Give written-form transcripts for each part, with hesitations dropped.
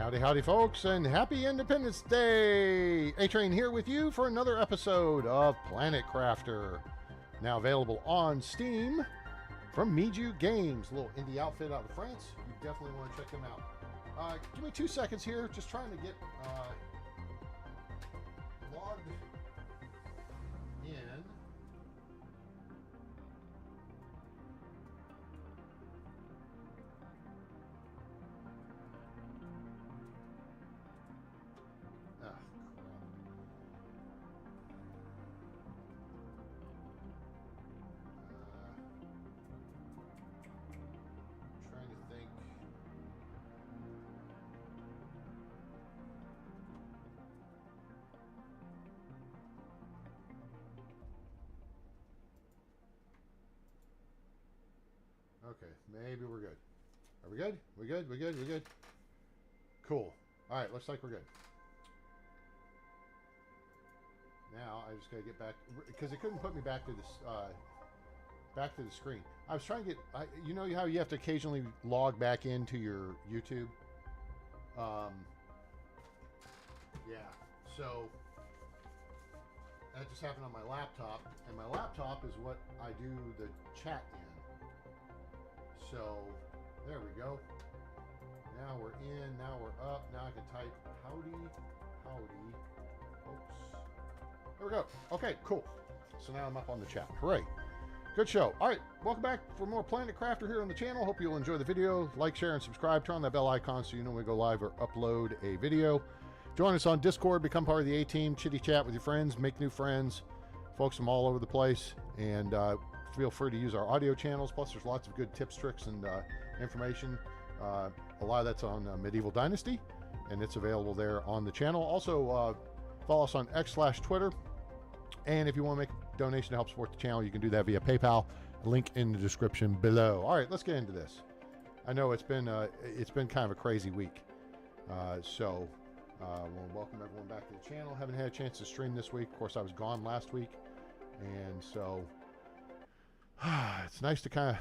Howdy, howdy, folks, and happy Independence Day! A-Train here with you for another episode of Planet Crafter. Now available on Steam from Miju Games. A little indie outfit out of France. You definitely want to check them out. Give me 2 seconds here. Just trying to get logged in. Trying to think. Okay, maybe we're good. Are we good? We good? We good? We good? Cool. All right, looks like we're good. Now I just gotta get back because it couldn't put me back to this. Back to the screen. I was trying to get, you know how you have to occasionally log back into your YouTube? Yeah, so that just happened on my laptop, and my laptop is what I do the chat in. So there we go. Now we're in, now we're up, now I can type howdy, howdy, folks. There we go. Okay, cool. So now I'm up on the chat. Hooray. Good show. All right, welcome back for more Planet Crafter here on the channel. Hope you'll enjoy the video. Like, share, and subscribe. Turn on that bell icon so you know when we go live or upload a video. Join us on Discord. Become part of the A-Team. Chitty chat with your friends. Make new friends. Folks from all over the place. And feel free to use our audio channels. Plus, there's lots of good tips, tricks, and information. A lot of that's on Medieval Dynasty, and it's available there on the channel. Also, follow us on X/Twitter. And if you want to make a donation to help support the channel, you can do that via PayPal. Link in the description below. All right, let's get into this. I know it's been kind of a crazy week. So we'll welcome everyone back to the channel. Haven't had a chance to stream this week. Of course, I was gone last week. And so it's nice to kind of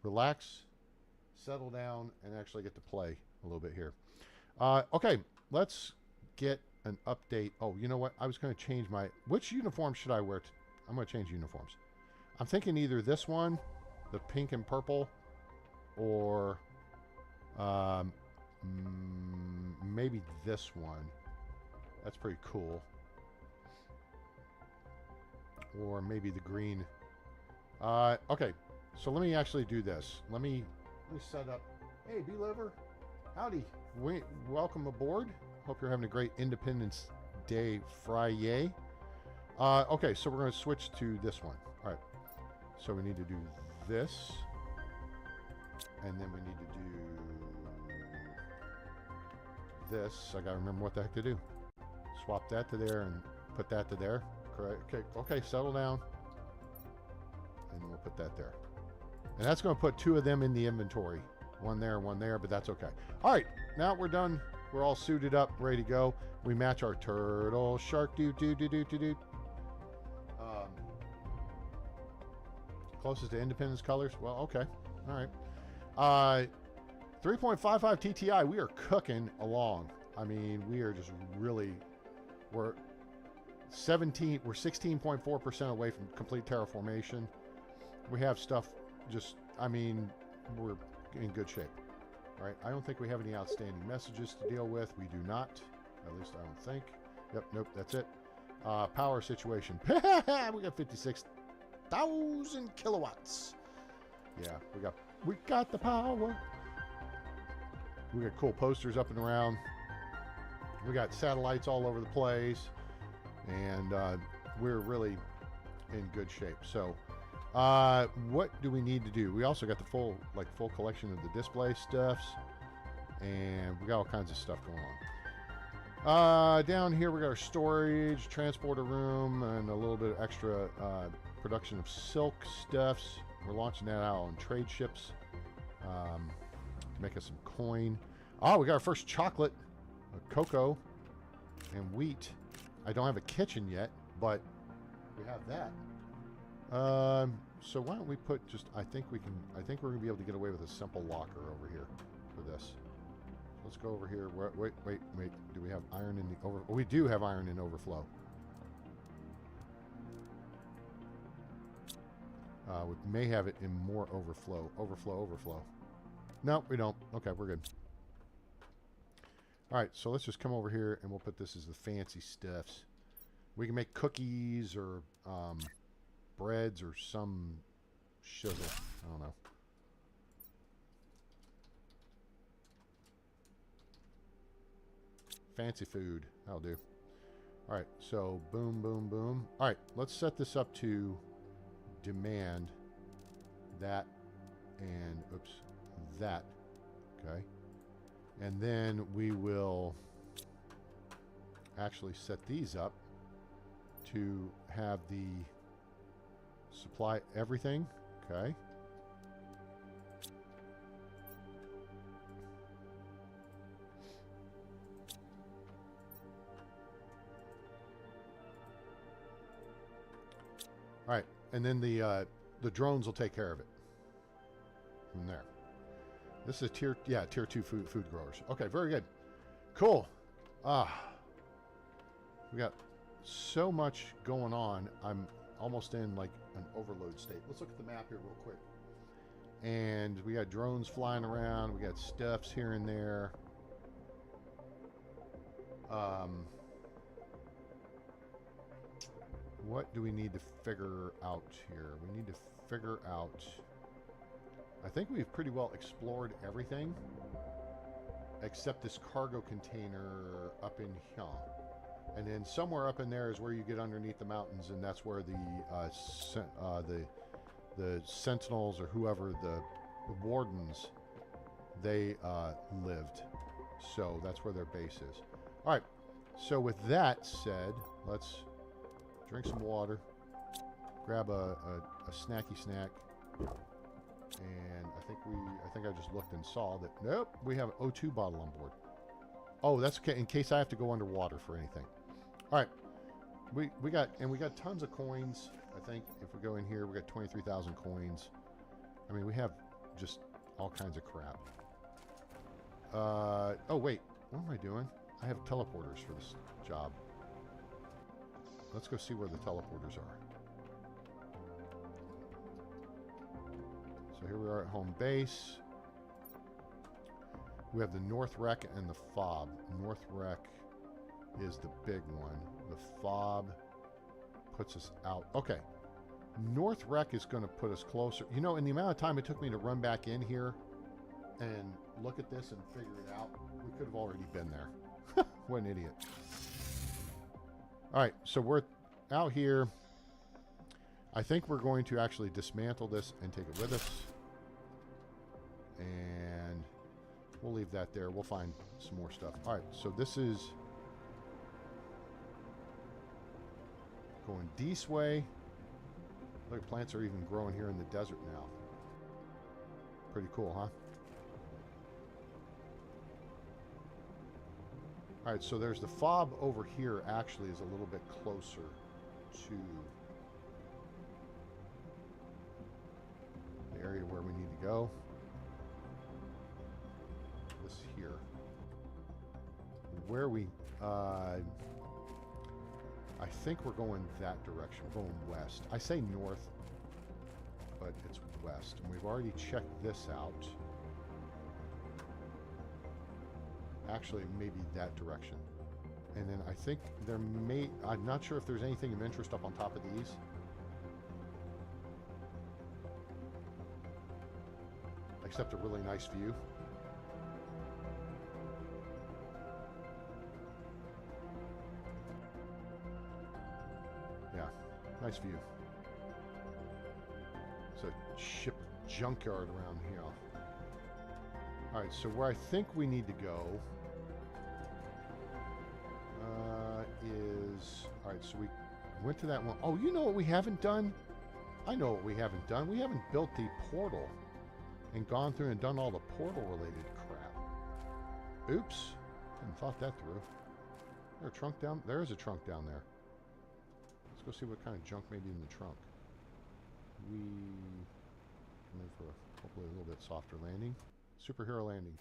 relax, settle down, and actually get to play a little bit here. Okay, let's get an update. Oh, you know what? I was going to change my... Which uniform should I wear? I'm going to change uniforms. I'm thinking either this one, the pink and purple, or maybe this one. That's pretty cool. Or maybe the green. Okay, so let me actually do this. Let me set up... Hey, B-Liver. Howdy. Welcome aboard. Hope you're having a great Independence Day Fri-YAY. Okay, so we're going to switch to this one. All right. So we need to do this. And then we need to do this. I got to remember what the heck to do. Swap that to there and put that to there. Correct. Okay, settle down. And then we'll put that there. And that's going to put 2 of them in the inventory. One there, but that's okay. All right, now we're done. We're all suited up, ready to go. We match our turtle, shark, closest to Independence colors. Well, okay. All right. 3.55 TTI. We are cooking along. I mean, we are just really... We're 16.4% away from complete terraformation. We have stuff just... I mean, we're in good shape. Right, I don't think we have any outstanding messages to deal with. We do not. At least I don't think. Yep, nope, that's it. Power situation. We got 56,000 kilowatts. Yeah, we got the power. We got cool posters up and around. We got satellites all over the place. And we're really in good shape. So what do we need to do? We also got the full collection of the display stuffs, and we got all kinds of stuff going on. Down here we got our storage, transporter room, and a little bit of extra production of silk stuffs. We're launching that out on trade ships to make us some coin. Oh, we got our first chocolate, cocoa, and wheat. I don't have a kitchen yet, but we have that. So why don't we put just, I think we're going to be able to get away with a simple locker over here for this. Let's go over here. Wait. Do we have iron in the over? Oh, we do have iron in overflow. We may have it in more overflow. Overflow. No, we don't. Okay, we're good. All right, so let's just come over here and we'll put this as the fancy stuffs. We can make cookies or breads or some shizzle. I don't know. Fancy food. That'll do. All right, so boom, boom, boom. All right, let's set this up to demand that and, oops, that. Okay. And then we will actually set these up to have the supply everything. Okay. All right, and then the drones will take care of it from there. This is a tier 2 food growers. Okay, very good. Cool. We got so much going on. I'm almost in like an overload state. Let's look at the map here real quick. And we got drones flying around. We got stuffs here and there. What do we need to figure out here? We need to figure out... I think we've pretty well explored everything except this cargo container up in here. And then somewhere up in there is where you get underneath the mountains, and that's where the sentinels or whoever, the wardens, they lived. So that's where their base is. All right. So with that said, let's drink some water, grab a snacky snack. And I think I just looked and saw that, nope, we have an O2 bottle on board. Oh, that's okay, in case I have to go underwater for anything. All right, we got tons of coins. I think if we go in here, we got 23,000 coins. I mean, we have just all kinds of crap. Oh wait, what am I doing? I have teleporters for this job. Let's go see where the teleporters are. So here we are at home base. We have the North Rec and the Fob. North Rec is the big one. The Fob puts us out. Okay. North Rec is going to put us closer. You know, in the amount of time it took me to run back in here and look at this and figure it out, we could have already been there. What an idiot. All right, so we're out here. I think we're going to actually dismantle this and take it with us. And we'll leave that there. We'll find some more stuff. All right, so this is going this way. Look, plants are even growing here in the desert now. Pretty cool, huh? All right, so there's the fob over here actually is a little bit closer to the area where we need to go. This here. Where we, I think we're going that direction. We're going west. I say north, but it's west. And we've already checked this out. Actually, maybe that direction. And then I think there may... I'm not sure if there's anything of interest up on top of these. Except a really nice view. Yeah, nice view. It's a ship junkyard around here. Alright, so where I think we need to go is... Alright, so we went to that one. Oh, you know what we haven't done? I know what we haven't done. We haven't built the portal and gone through and done all the portal-related crap. Oops. Hadn't thought that through. Is there a trunk down? There is a trunk down there. Let's go see what kind of junk may be in the trunk. We... Come in for hopefully a little bit softer landing. Superhero landing.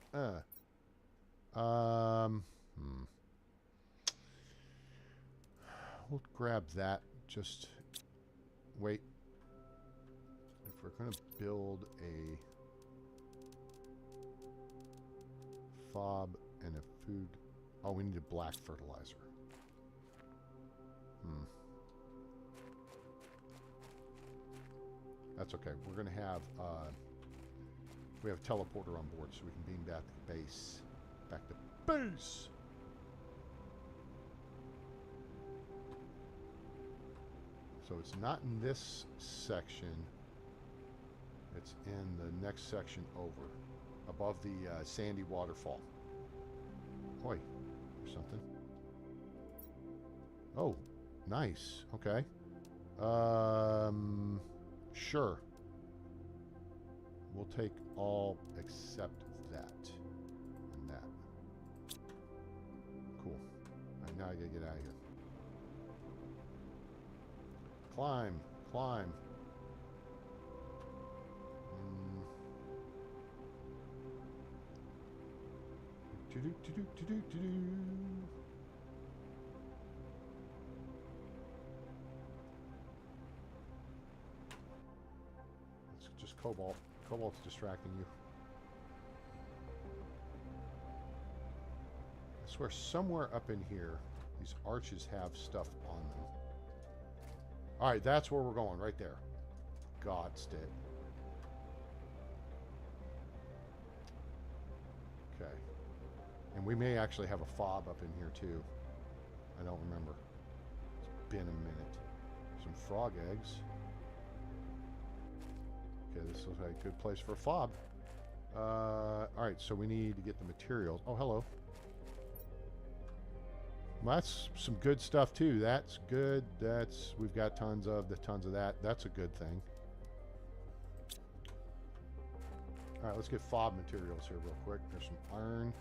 We'll grab that. Just wait. If we're going to build a fob and a food... Oh, we need a black fertilizer. That's okay. We're going to have... we have a teleporter on board, so we can beam back to base. Back to base! So it's not in this section. It's in the next section over. Above the sandy waterfall. Oi, or something. Oh, nice. Okay. Sure. We'll take all except that and that. Cool. All right, now I gotta get out of here. Climb, climb. It's just Cobalt. Cobalt's distracting you. I swear somewhere up in here, these arches have stuff on them. Alright, that's where we're going, right there. God's it. Okay. And we may actually have a fob up in here, too. I don't remember. It's been a minute. Some frog eggs. Okay, this looks like a good place for a fob. Alright, so we need to get the materials. Oh, hello. Well, that's some good stuff too. That's good. We've got tons of that. That's a good thing. All right, let's get fob materials here real quick. There's some iron.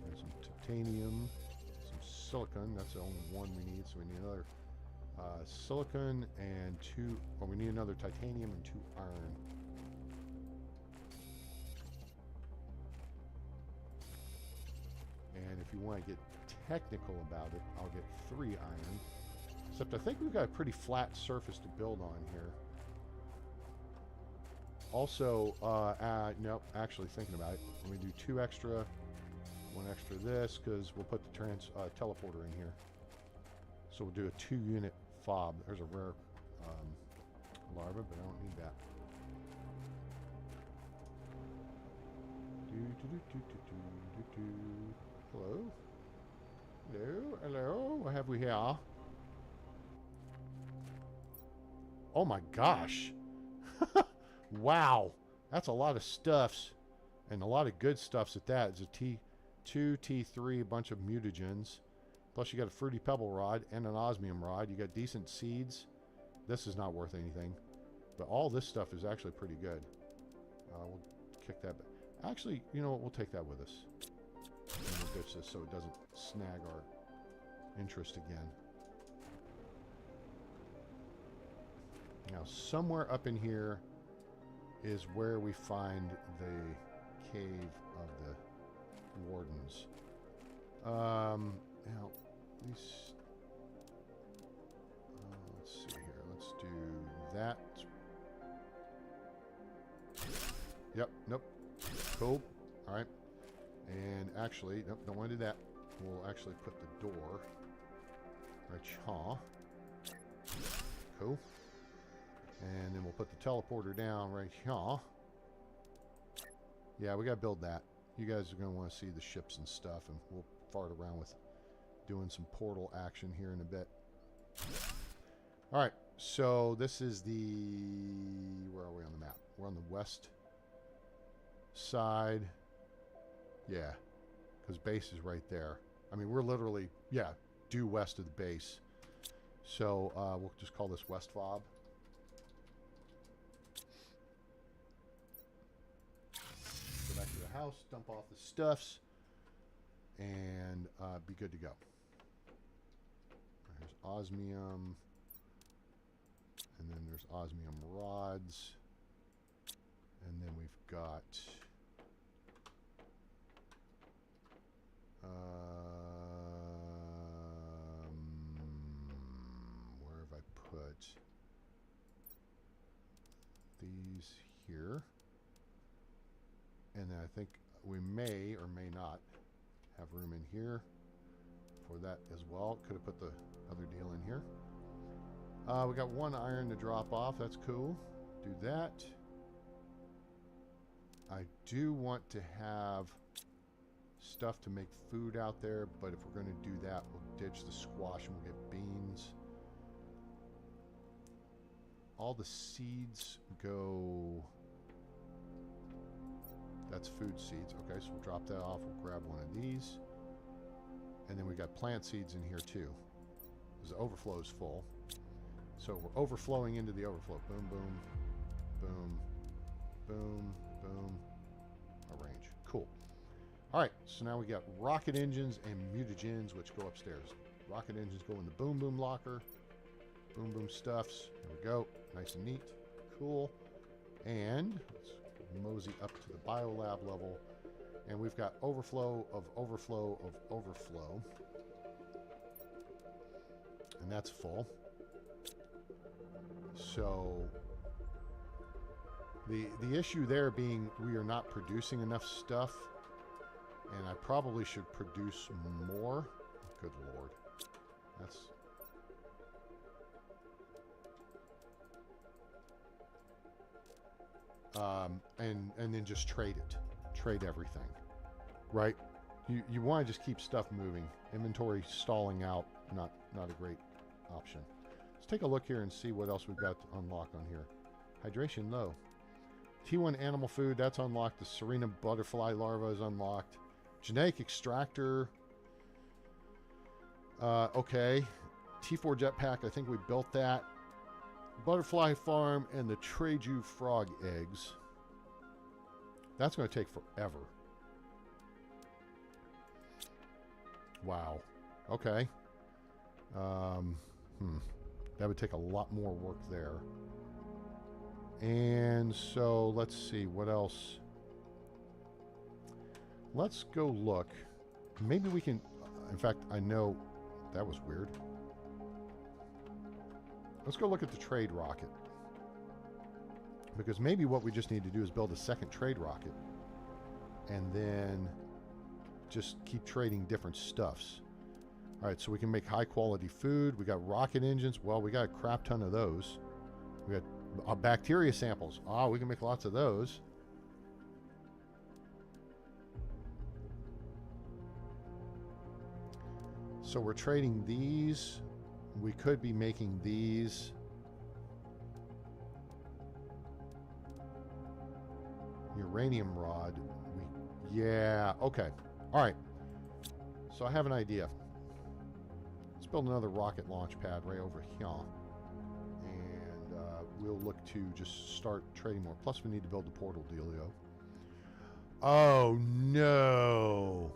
There's some titanium, some silicon. That's the only one we need. So we need another silicon and two. Well, we need another titanium and 2 iron. And if you want to get technical about it, I'll get 3 iron. Except I think we've got a pretty flat surface to build on here. Also, nope, actually thinking about it, I'm going to do 2 extra, 1 extra this, because we'll put the teleporter in here. So we'll do a 2-unit fob. There's a rare larva, but I don't need that. Hello? Hello? Hello? What have we here? Oh my gosh. Wow. That's a lot of stuffs. And a lot of good stuffs at that. It's a T2, T3, a bunch of mutagens. Plus you got a fruity pebble rod and an osmium rod. You got decent seeds. This is not worth anything. But all this stuff is actually pretty good. We'll kick that back. Actually, you know what? We'll take that with us. And we'll ditch this so it doesn't snag our interest again. Now, somewhere up in here is where we find the cave of the wardens. Now, these... let's see here. Let's do that. Yep, nope. Cool. All right. And actually, nope, don't want to do that. We'll actually put the door right here. Cool. And then we'll put the teleporter down right here. Yeah, we got to build that. You guys are going to want to see the ships and stuff, and we'll fart around with doing some portal action here in a bit. All right, so this is the... Where are we on the map? We're on the west side. Yeah, because base is right there. I mean, we're literally, yeah, due west of the base. So we'll just call this West Fob. Go back to the house, dump off the stuffs, and be good to go. There's osmium, and then there's osmium rods, and then we've got here. And then I think we may or may not have room in here for that as well. Could have put the other deal in here. We got one iron to drop off. That's cool. Do that. I do want to have stuff to make food out there, but if we're going to do that, we'll ditch the squash and we'll get beans. All the seeds go... That's food seeds. Okay, so we'll drop that off. We'll grab one of these. And then we got plant seeds in here too, because the overflow is full. So we're overflowing into the overflow. Boom, boom, boom, boom, boom. Arrange. Cool. All right, so now we got rocket engines and mutagens, which go upstairs. Rocket engines go in the boom, boom locker. Boom, boom stuffs. There we go. Nice and neat. Cool. And let's mosey up to the biolab level. And we've got overflow of overflow of overflow. And that's full. So the issue there being we are not producing enough stuff, and I probably should produce more. Good Lord. That's... and then just trade it. Trade everything. Right? You want to just keep stuff moving. Inventory stalling out, not a great option. Let's take a look here and see what else we've got to unlock on here. Hydration low. T1 animal food, that's unlocked. The Serena butterfly larva is unlocked. Genetic extractor. Okay. T4 jetpack, I think we built that. Butterfly farm and the Treju frog eggs. That's going to take forever. Wow. Okay. That would take a lot more work there. And so let's see what else. Let's go look. Maybe we can. In fact, I know that was weird. Let's go look at the trade rocket. Because maybe what we just need to do is build a second trade rocket. And then just keep trading different stuffs. All right, so we can make high quality food. We got rocket engines. Well, we got a crap ton of those. We got bacteria samples. Ah, we can make lots of those. So we're trading these. We could be making these. Uranium rod. Yeah, okay. All right. So I have an idea. Let's build another rocket launch pad right over here. And we'll look to just start trading more. Plus, we need to build the portal dealio. Oh, no.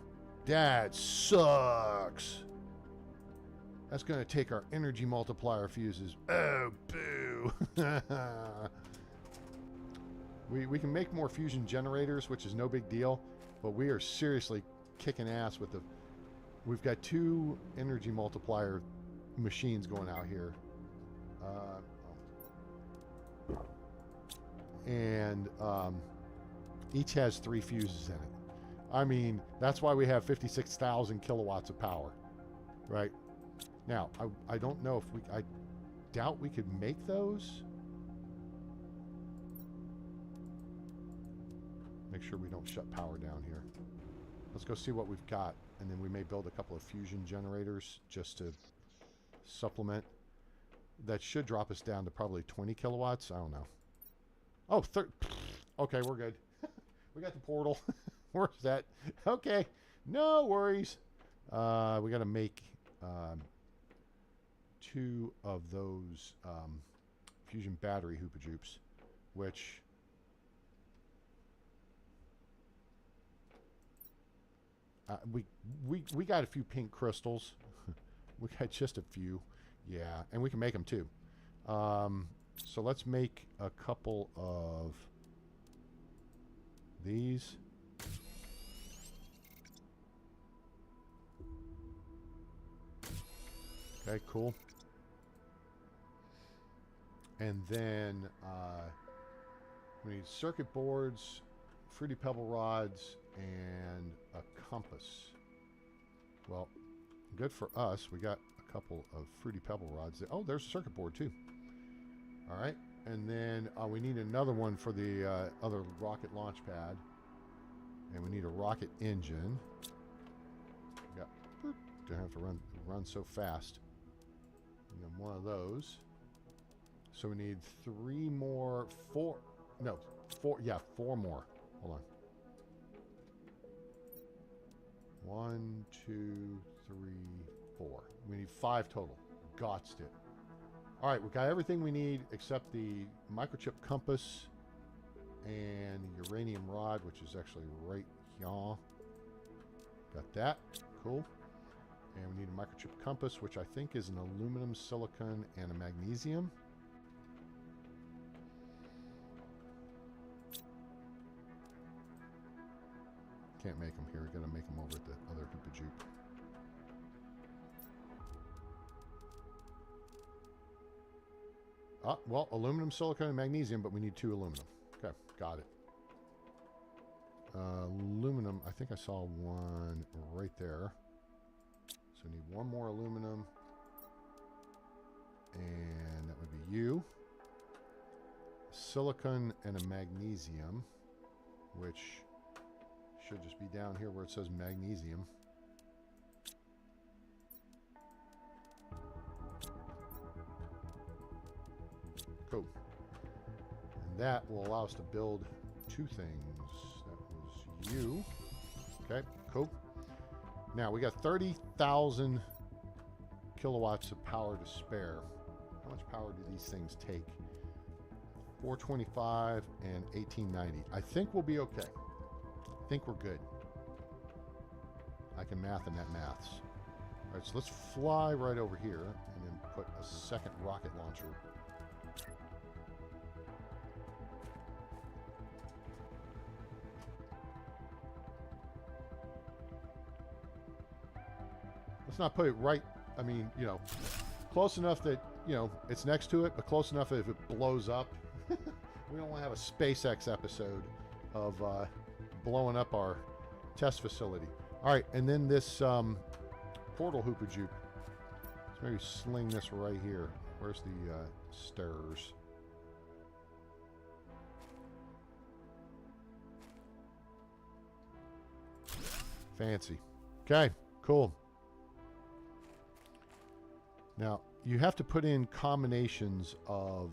That sucks. That's going to take our energy multiplier fuses. Oh, boo. We can make more fusion generators, which is no big deal. But we are seriously kicking ass with the... We've got 2 energy multiplier machines going out here. And each has 3 fuses in it. I mean, that's why we have 56,000 kilowatts of power. Right? Now, I don't know if we... I doubt we could make those. Make sure we don't shut power down here. Let's go see what we've got, and then we may build a couple of fusion generators just to supplement. That should drop us down to probably 20 kilowatts. I don't know. Oh, okay, we're good. We got the portal. Where's that? Okay, no worries. We got to make 2 of those fusion battery hoopajoops, which... we got a few pink crystals. We got just a few. Yeah, and we can make them too. So let's make a couple of these. Okay, cool. And then We need circuit boards, fruity pebble rods, and a compass. Well, good for us. We got a couple of fruity pebble rods. Oh, there's a circuit board too. All right, and then we need another one for the other rocket launch pad, and we need a rocket engine. We got, don't have to run so fast. And then one of those. So we need 3 more, 4. No, 4. Yeah, 4 more. Hold on. 1, 2, 3, 4. We need 5 total. Gotched it. All right, we got everything we need except the microchip compass and uranium rod, which is actually right here. Got that. Cool. And we need a microchip compass, which I think is an aluminum, silicon, and a magnesium. Can't make them here. We're going to make them over at the other Hoopajoop. Well, aluminum, silicon, and magnesium, but we need 2 aluminum. Okay, got it. Aluminum, I think I saw one right there. So we need 1 more aluminum. And that would be you. Silicon and a magnesium, which should just be down here where it says magnesium. Cool. And that will allow us to build 2 things. That was you. Okay, cool. Now we got 30,000 kilowatts of power to spare. How much power do these things take? 425 and 1890. I think we'll be okay. I think we're good. I can math in that maths. All right, so let's fly right over here and then put a second rocket launcher. Let's not put it right, I mean, you know, close enough that, you know, it's next to it, but close enough that if it blows up, we don't want to have a SpaceX episode of blowing up our test facility. All right, and then this portal Hoopajoop. Let's maybe sling this right here. Where's the stairs? Fancy. Okay, cool. Now, you have to put in combinations of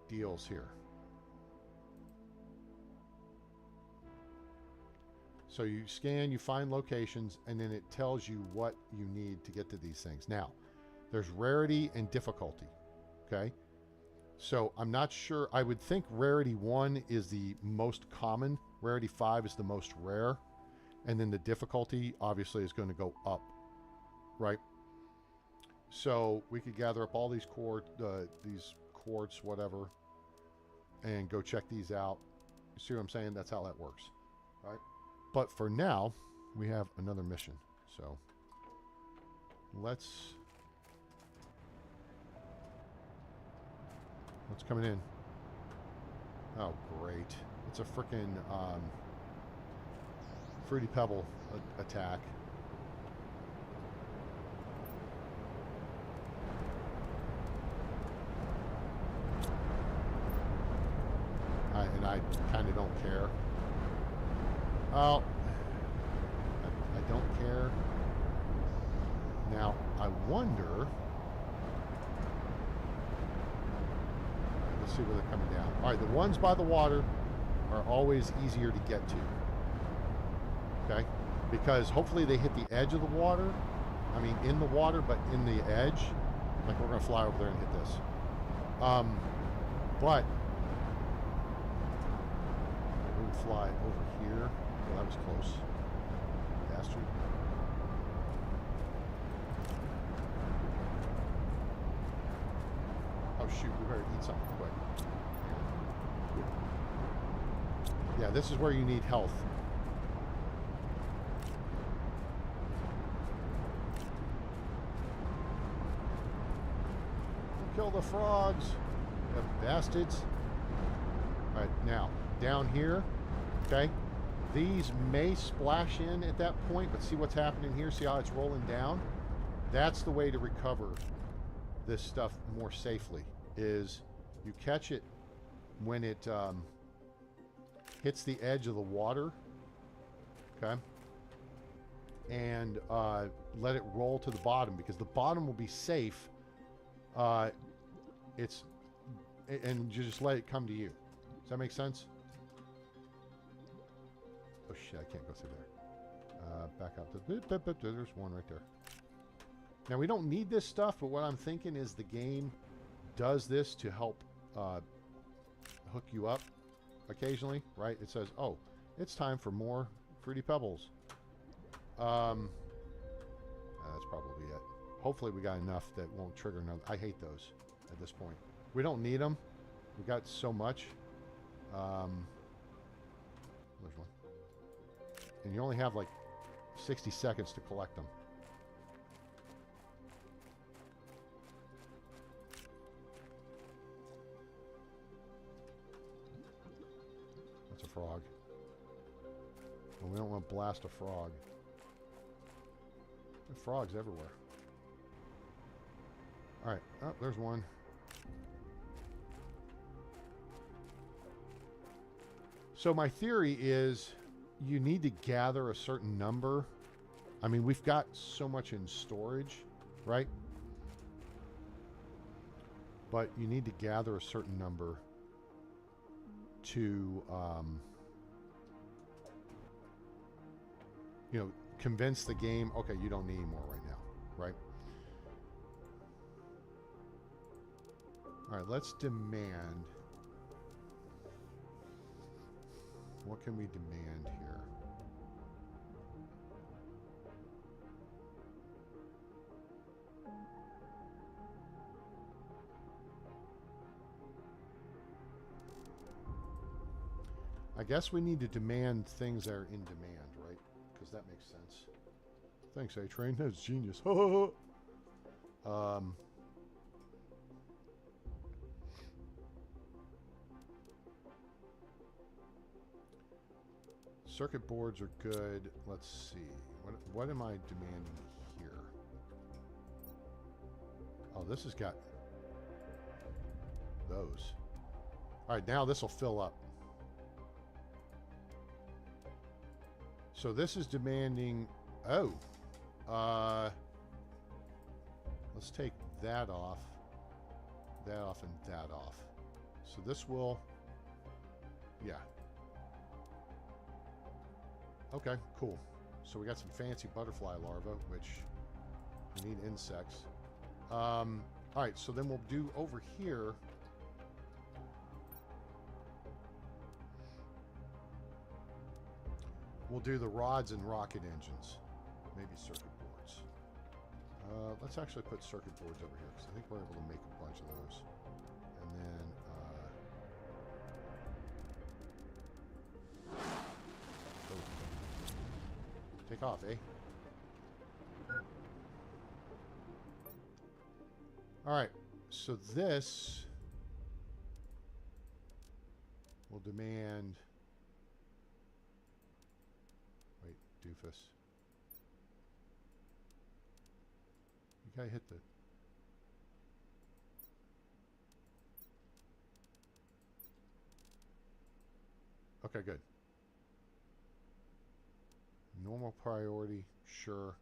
deals here. So you scan, you find locations, and then it tells you what you need to get to these things. Now, there's rarity and difficulty, okay? So I'm not sure. I would think rarity 1 is the most common. Rarity 5 is the most rare. And then the difficulty, obviously, is going to go up, right? So we could gather up all these quartz, whatever, and go check these out. You see what I'm saying? That's how that works, right? But for now, we have another mission. So what's coming in? Oh, great. It's a frickin' Fruity Pebble attack. And I kind of don't care. Well, I don't care. Now, I wonder... Let's see where they're coming down. All right, the ones by the water are always easier to get to. Okay? Because hopefully they hit the edge of the water. I mean, in the water, but in the edge. Like, we're going to fly over there and hit this. But... we would fly over here. Well, that was close. Bastard. Oh, shoot. We better eat something quick. Yeah, this is where you need health. Kill the frogs, you bastards. All right, now, down here, okay, these may splash in at that point, but see what's happening here? See how it's rolling down? That's the way to recover this stuff more safely, is you catch it when it hits the edge of the water, okay, and let it roll to the bottom, because the bottom will be safe. And you just let it come to you. Does that make sense? Oh shit, I can't go through there. Back up. There's one right there. Now, we don't need this stuff, but what I'm thinking is the game does this to help hook you up occasionally, right? It says, oh, it's time for more Fruity Pebbles. That's probably it. Hopefully we got enough that won't trigger another. I hate those at this point. We don't need them. We got so much. There's one. And you only have like 60 seconds to collect them. That's a frog. And we don't want to blast a frog. There are frogs everywhere. Alright, oh, there's one. So my theory is you need to gather a certain number. I mean, we've got so much in storage, right? But you need to gather a certain number to, you know, convince the game, okay, you don't need any more right now, right? All right, let's demand. What can we demand here? I guess we need to demand things that are in demand, right? Because that makes sense. Thanks, A-Train. That's genius. Circuit boards are good. Let's see. What am I demanding here? Oh, this has got those. All right, now this will fill up. So this is demanding, oh, let's take that off, and that off. So this will, yeah. Okay, cool. So we got some fancy butterfly larvae, which we need insects. All right, so then we'll do over here. We'll do the rods and rocket engines. Maybe circuit boards. Let's actually put circuit boards over here, because I think we're able to make a bunch of those. And then, take off, eh? All right, so this will demand. Wait, doofus. You gotta hit the. Okay, good. Normal priority, sure.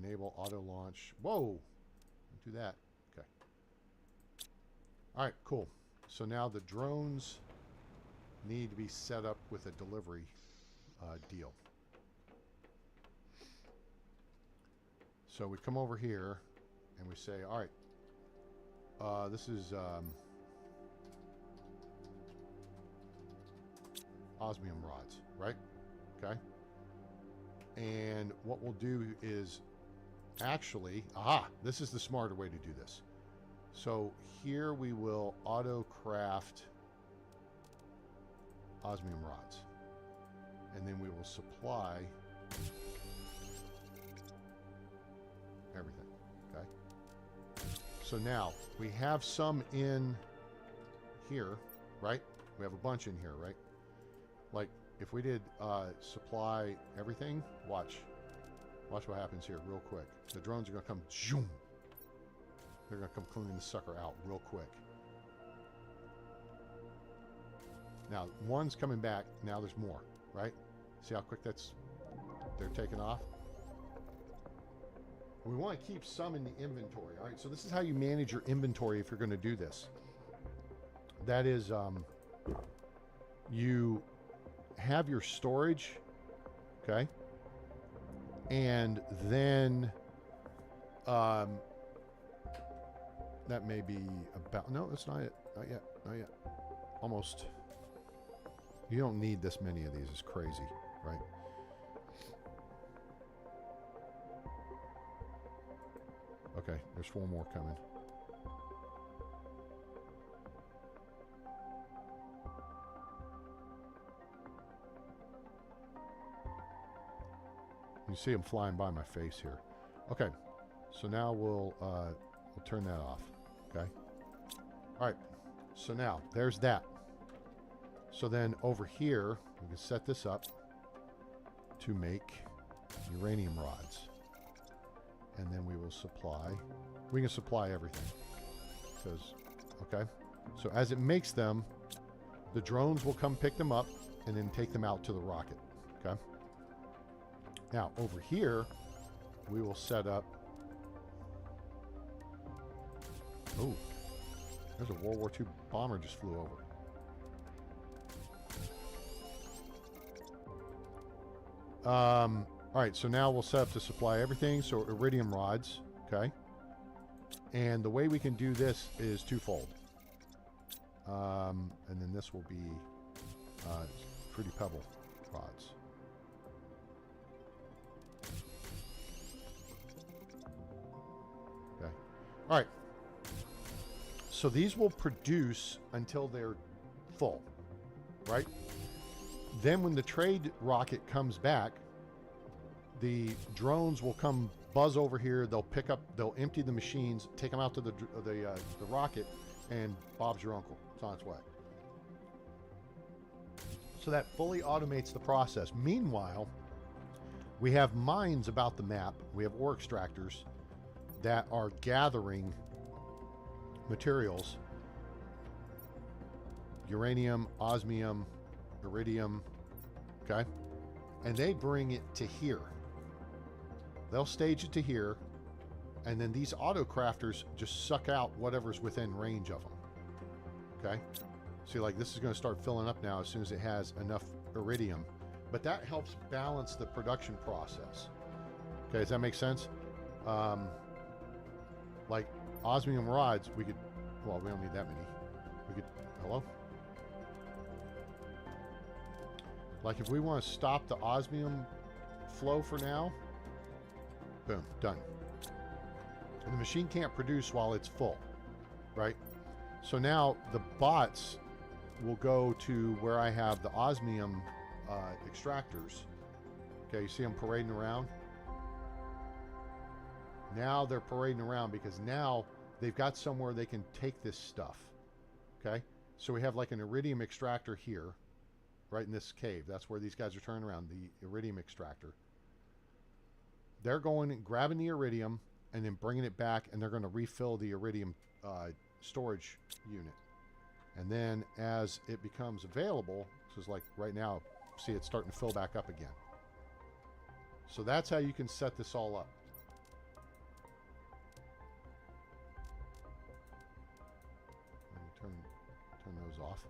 Enable auto launch. Whoa! Don't do that. Okay. All right, cool. So now the drones need to be set up with a delivery deal. So we come over here and we say, all right, this is osmium rods, right? Okay. And what we'll do is actually, this is the smarter way to do this. So here we will auto craft osmium rods. And then we will supply everything, okay? So now we have some in here, right? We have a bunch in here, right? Like, if we did supply everything, watch what happens here real quick. The drones are going to come, zoom. They're going to come cleaning the sucker out real quick. Now, one's coming back. Now there's more, right? See how quick they're taking off? We want to keep some in the inventory, all right? So this is how you manage your inventory if you're going to do this. That is, you have your storage, okay? And then, that may be about, no, that's not it. Not yet, not yet. Almost. You don't need this many of these. It's crazy, right? Okay, there's 4 more coming. You see them flying by my face here. Okay, so now we'll turn that off. Okay. All right. So now there's that. So then over here we can set this up to make uranium rods, and then we will supply. We can supply everything. Because okay. So as it makes them, the drones will come pick them up and then take them out to the rocket. Okay. Now, over here, we will set up... Oh, there's a World War II bomber just flew over. All right, so now we'll set up to supply everything. So iridium rods, okay? And the way we can do this is twofold. And then this will be Fruity Pebble rods. All right, so these will produce until they're full, right? Then when the trade rocket comes back, the drones will come buzz over here. They'll pick up, they'll empty the machines, take them out to the rocket, and Bob's your uncle. It's on its way. So that fully automates the process. Meanwhile, we have mines about the map. We have ore extractors that are gathering materials, uranium, osmium, iridium, okay? And they bring it to here. They'll stage it to here, and then these auto crafters just suck out whatever's within range of them, okay? See, like this is going to start filling up now as soon as it has enough iridium, but that helps balance the production process. Okay, does that make sense? Like osmium rods, we could, well, we don't need that many. We could, hello? Like if we want to stop the osmium flow for now, boom, done. And the machine can't produce while it's full, right? So now the bots will go to where I have the osmium extractors. Okay, you see them parading around? Now they're parading around because now they've got somewhere they can take this stuff. Okay? So we have like an iridium extractor here, right in this cave. That's where these guys are turning around, the iridium extractor. They're going and grabbing the iridium and then bringing it back, and they're going to refill the iridium storage unit. And then as it becomes available, so it's like right now, see it's starting to fill back up again. So that's how you can set this all up. Turn those off.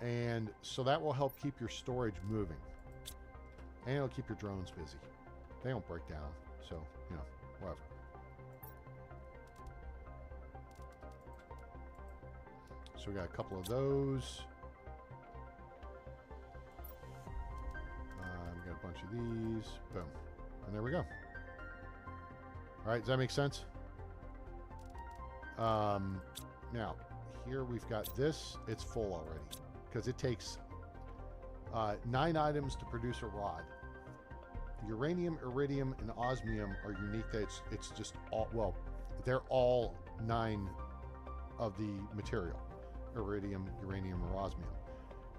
And so that will help keep your storage moving. And it'll keep your drones busy. They don't break down, so, you know, whatever. So we got a couple of those. We got a bunch of these. Boom. And there we go. All right, does that make sense? Now, here we've got this. It's full already because it takes 9 items to produce a rod. Uranium, iridium, and osmium are unique. That it's just all, well, they're all 9 of the material. iridium, uranium, or osmium.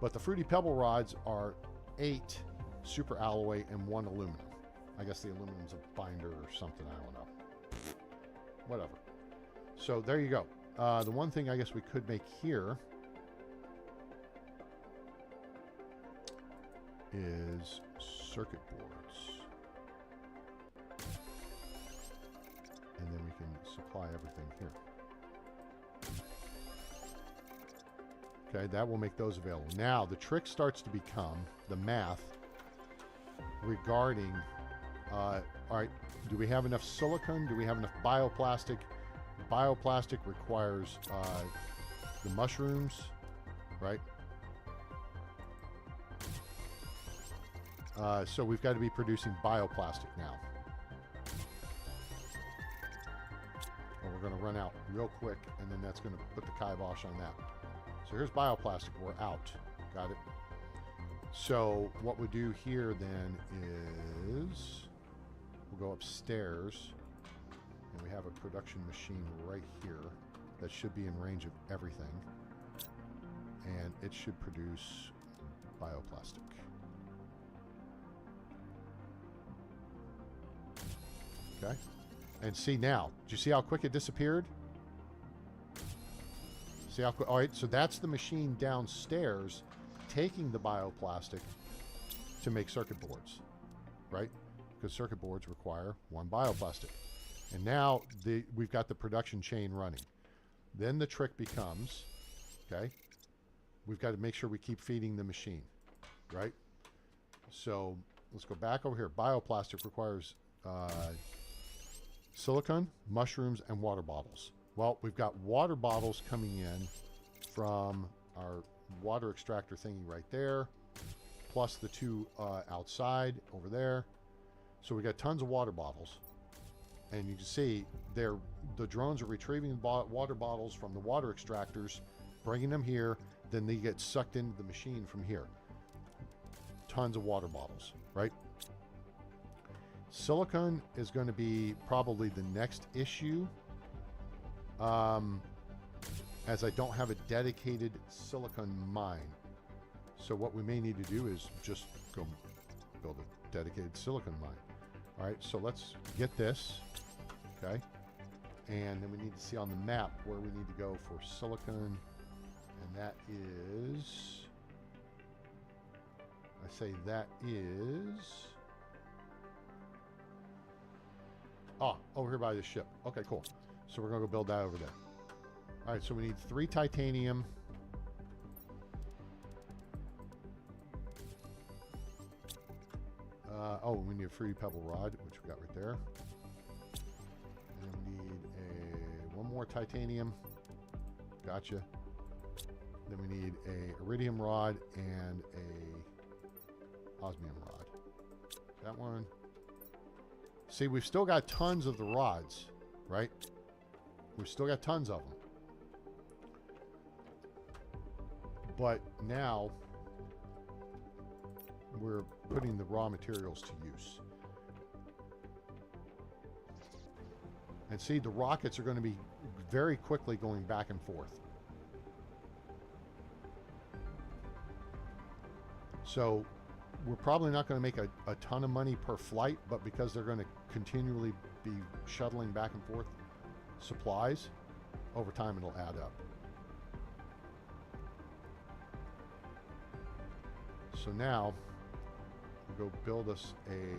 But the Fruity Pebble rods are 8 super alloy and 1 aluminum. I guess the aluminum's a binder or something, I don't know. Whatever. So there you go. The one thing I guess we could make here is circuit boards. And then we can supply everything here. Okay, that will make those available. Now, the trick starts to become the math regarding, all right, do we have enough silicon? Do we have enough bioplastic? Bioplastic requires the mushrooms, right? So we've got to be producing bioplastic now. And we're going to run out real quick, and then that's going to put the kibosh on that. So here's bioplastic. We're out. Got it. So what we do here then is we'll go upstairs, and we have a production machine right here that should be in range of everything, and it should produce bioplastic. Okay. And see now, do you see how quick it disappeared? See how quick? All right, so that's the machine downstairs taking the bioplastic to make circuit boards, right? Because circuit boards require 1 bioplastic. And now we've got the production chain running. Then the trick becomes, okay, we've got to make sure we keep feeding the machine, right? So let's go back over here. Bioplastic requires silicon, mushrooms, and water bottles. Well, we've got water bottles coming in from our water extractor thingy right there, plus the 2 outside over there. So we got tons of water bottles. And you can see the drones are retrieving water bottles from the water extractors, bringing them here, then they get sucked into the machine from here. Tons of water bottles, right? Silicon is going to be probably the next issue, as I don't have a dedicated silicon mine. So what we may need to do is just go build a dedicated silicon mine. All right, so let's get this, okay? And then we need to see on the map where we need to go for silicon, and that is, I say that is, over here by the ship. Okay, cool. So we're going to go build that over there. All right, so we need 3 titanium. We need a Fruity Pebble rod, which we got right there. And then we need 1 more titanium. Gotcha. Then we need a iridium rod and a osmium rod. That one. See, we've still got tons of the rods, right? We've still got tons of them. But now we're putting the raw materials to use. And see, the rockets are going to be very quickly going back and forth. So we're probably not going to make a ton of money per flight, but because they're going to continually be shuttling back and forth supplies, over time it'll add up. So now we'll go build us a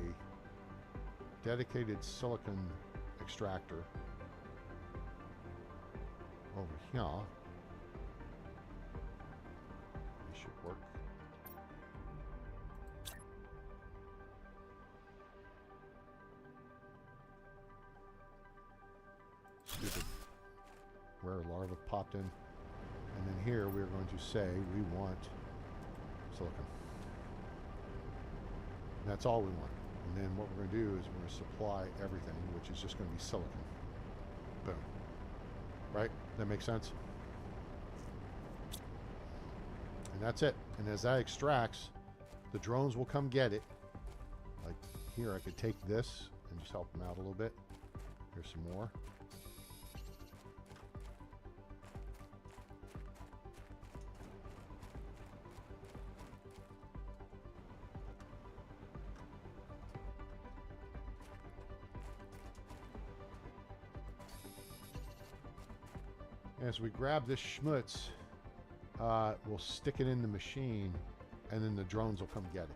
dedicated silicon extractor over here. This should work. Stupid rare larva popped in. And then here we're going to say we want silicon. And that's all we want. And then what we're going to do is we're going to supply everything, which is just going to be silicon. Boom. Right? That makes sense? And that's it. And as that extracts, the drones will come get it. Like here, I could take this and just help them out a little bit. Here's some more. As we grab this schmutz, we'll stick it in the machine, and then the drones will come get it.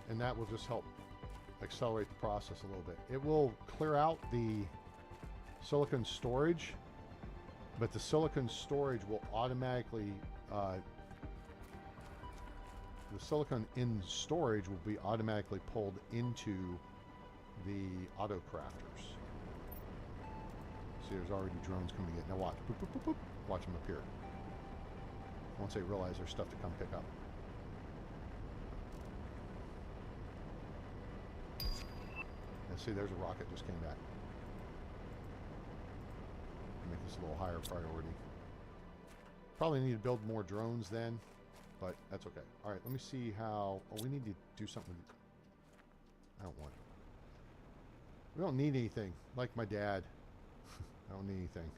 And that will just help accelerate the process a little bit. It will clear out the silicon storage, but the silicon storage will automatically, the silicon in storage will be automatically pulled into the auto crafters. See, there's already drones coming in. Now watch. Boop, boop, boop, boop. Watch them appear. Once they realize there's stuff to come pick up. And see, there's a rocket just came back. Make this a little higher priority. Probably need to build more drones then, but that's okay. All right, let me see how... Oh, we need to do something. I don't want it. We don't need anything. Like my dad. I don't need anything.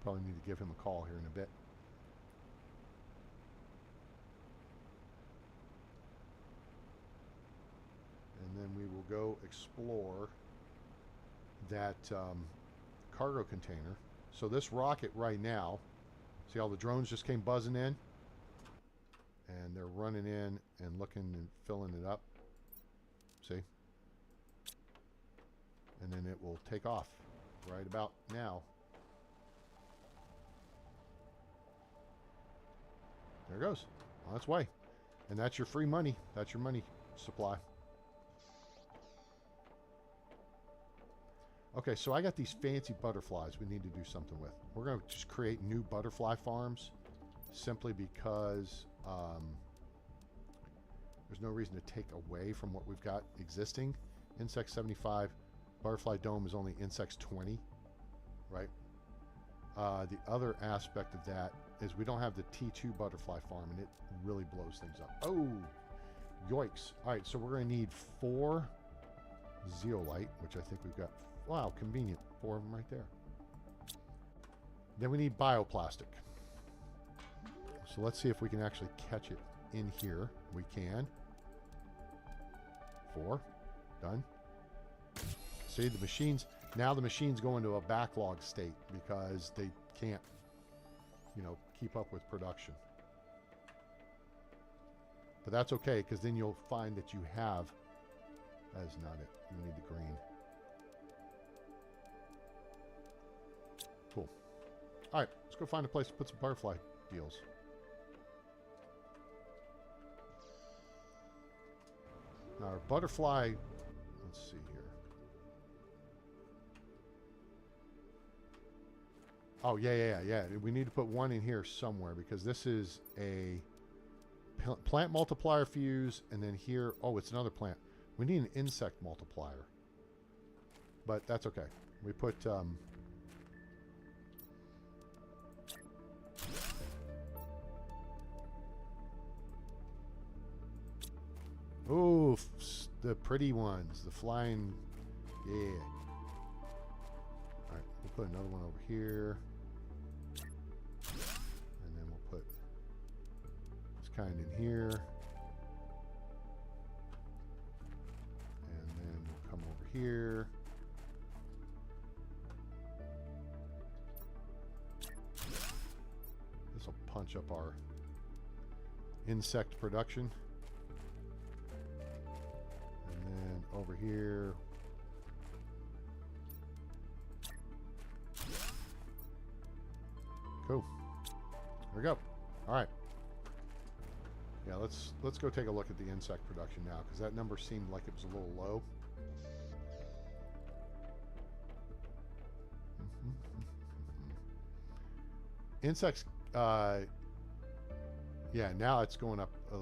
Probably need to give him a call here in a bit. And then we will go explore that cargo container. So this rocket right now, see all the drones just came buzzing in? And they're running in and looking and filling it up. See? And then it will take off right about now. There it goes. On its way. And that's your free money. That's your money supply. Okay, so I got these fancy butterflies we need to do something with. We're going to just create new butterfly farms simply because there's no reason to take away from what we've got existing. Insect 75, butterfly dome is only insects 20, right? The other aspect of that is we don't have the T2 butterfly farm, and it really blows things up. Oh, yoicks. All right, so we're going to need 4 zeolite, which I think we've got. Wow, convenient. 4 of them right there. Then we need bioplastic. So let's see if we can actually catch it in here. We can. 4. Done. See, the machines, now the machines go into a backlog state because they can't, you know, keep up with production. But that's okay, because then you'll find that you have, that is not it. You need the green. Cool. All right, let's go find a place to put some butterfly deals. Now our butterfly, let's see here. Oh, yeah. We need to put one in here somewhere because this is a plant multiplier fuse, and then here, oh, it's another plant. We need an insect multiplier. But that's okay. We put, ooh, the pretty ones, the flying, yeah. All right, we'll put another one over here. And then we'll put this kind in here. And then we'll come over here. This will punch up our insect production. And then over here. Cool. There we go. All right. Yeah, let's go take a look at the insect production now, because that number seemed like it was a little low. Insects, yeah, now it's going up a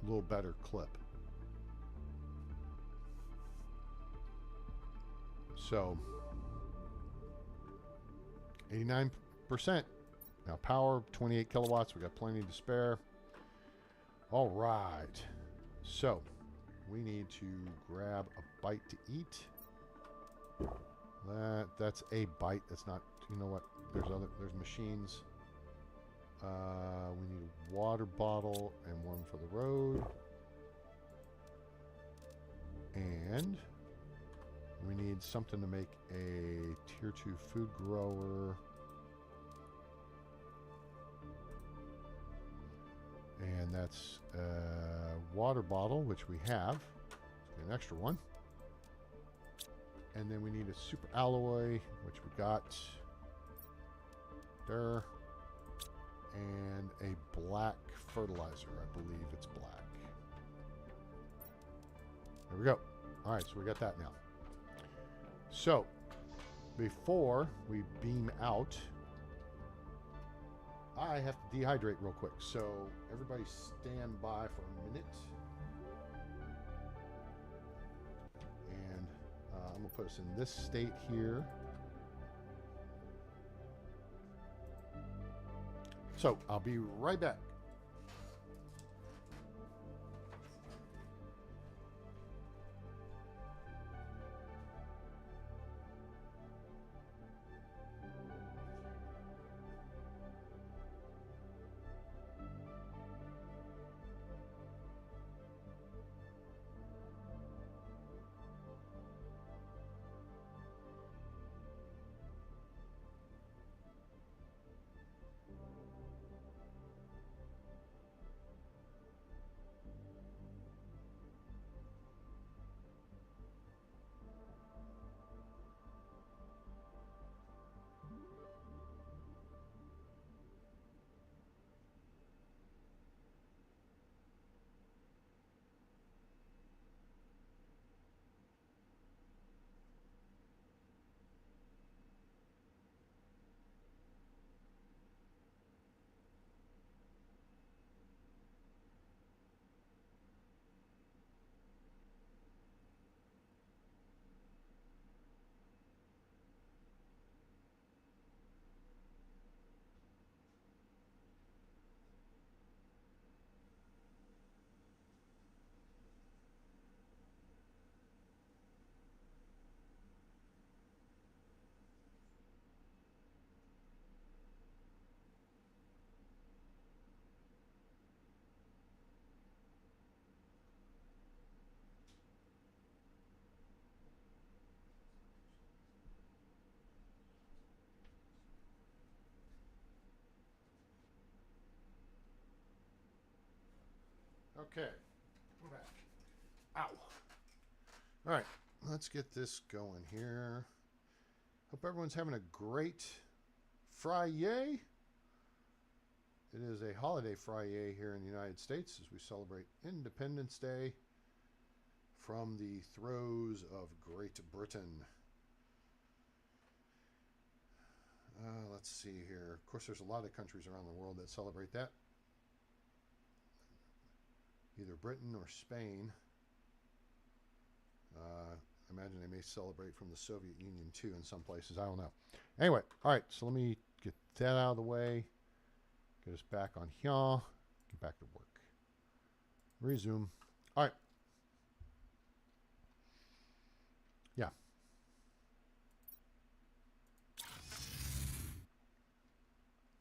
little better clip. So 89%. Now power, 28 kilowatts. We got plenty to spare. All right. So we need to grab a bite to eat. That's a bite. That's not, you know what? There's machines. We need a water bottle and one for the road. And we need something to make a tier 2 food grower. And that's a water bottle, which we have. Let's get an extra one. And then we need a super alloy, which we got there. And a black fertilizer. I believe it's black. There we go. All right, so we got that now. So, before we beam out, I have to dehydrate real quick. So, everybody stand by for a minute. And I'm going to put us in this state here. So, I'll be right back. Okay, we're back. Ow. All right, let's get this going here. Hope everyone's having a great Fri-YAY. It is a holiday Fri-YAY here in the United States as we celebrate Independence Day from the throes of Great Britain. Let's see here. Of course, there's a lot of countries around the world that celebrate that. Either Britain or Spain. I imagine they may celebrate from the Soviet Union too in some places. I don't know. Anyway, all right, so let me get that out of the way. Get us back on here. Get back to work. Resume. All right. Yeah.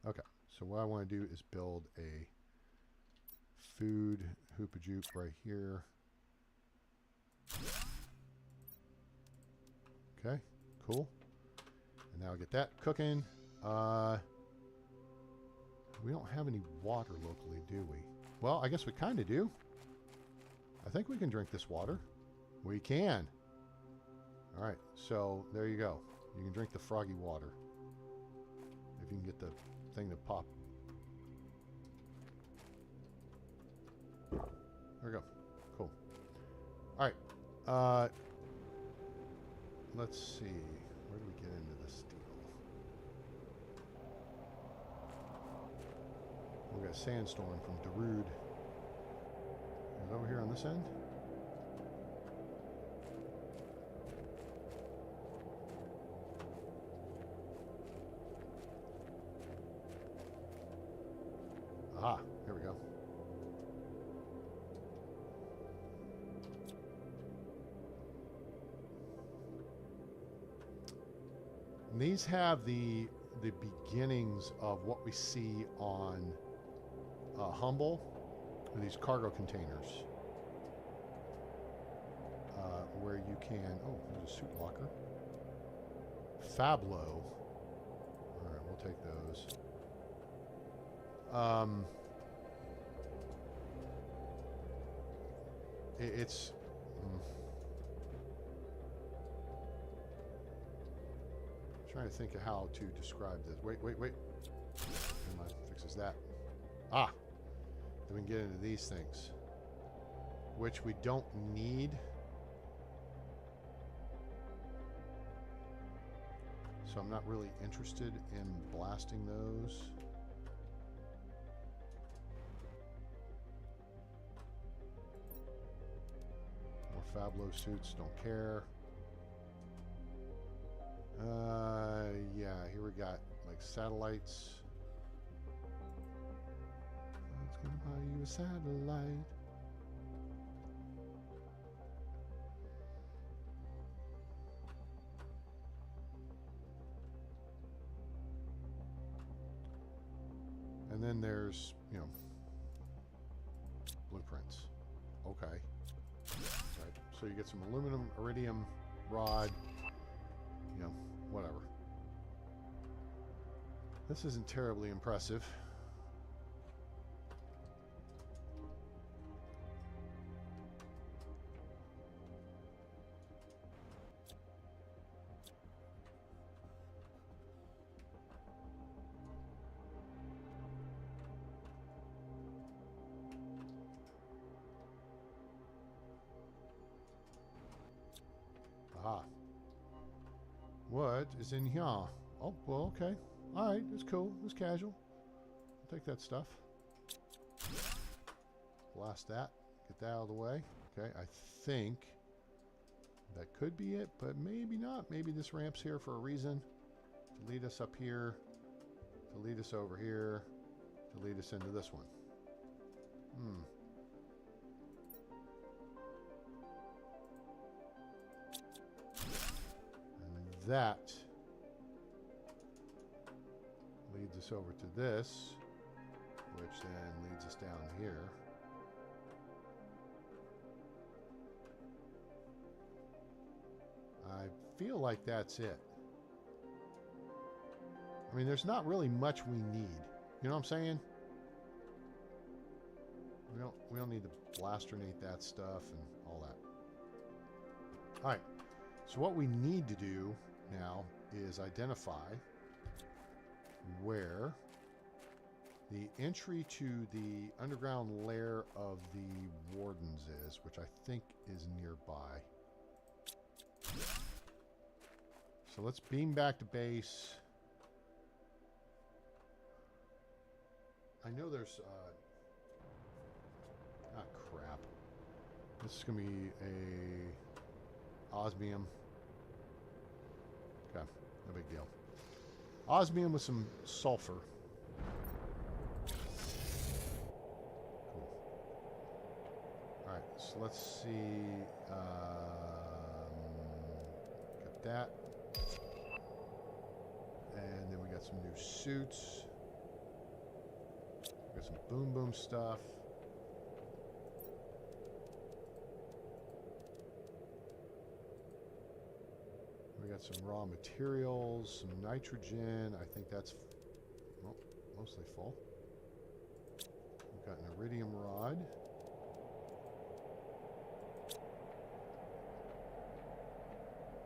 Okay, so what I want to do is build a food hoopajoop right here. Okay, cool. And now I get that cooking. We don't have any water locally, do we? Well, I guess we kind of do. I think we can drink this water. We can. All right, so there you go. You can drink the froggy water. If you can get the thing to pop. There we go. Cool. All right. Let's see. Where do we get into this deal? We got a sandstorm from Darude. Is it over here on this end? Aha, here we go. And these have the beginnings of what we see on Humble, these cargo containers, where you can. Oh, there's a suit locker. Fablo. All right, we'll take those. It's. Trying to think of how to describe this. Wait. Never mind. Fixes that. Ah. Then we can get into these things, which we don't need. So I'm not really interested in blasting those. More Fablo suits, don't care. Yeah, here we got like satellites. I was gonna buy you a satellite. And then there's, you know, blueprints. Okay. Right. So you get some aluminum, iridium, rod, you know, whatever. This isn't terribly impressive. Aha. What is in here? Oh, well, okay. All right, it's cool. It's casual. I'll take that stuff. Blast that. Get that out of the way. Okay, I think that could be it, but maybe not. Maybe this ramp's here for a reason. To lead us up here. To lead us over here. To lead us into this one. And that leads us over to this, which then leads us down here. I feel like that's it. I mean, there's not really much we need. You know what I'm saying? We don't need to blasternate that stuff and all that. All right. So what we need to do now is identify where the entry to the underground lair of the wardens is, which I think is nearby. So let's beam back to base. I know there's crap. This is gonna be a osmium. Okay, no big deal. Osmium with some sulfur. Cool. Alright, so let's see. Get that. And then we got some new suits. We got some boom boom stuff. We got some raw materials, some nitrogen. I think that's mostly full. We've got an iridium rod.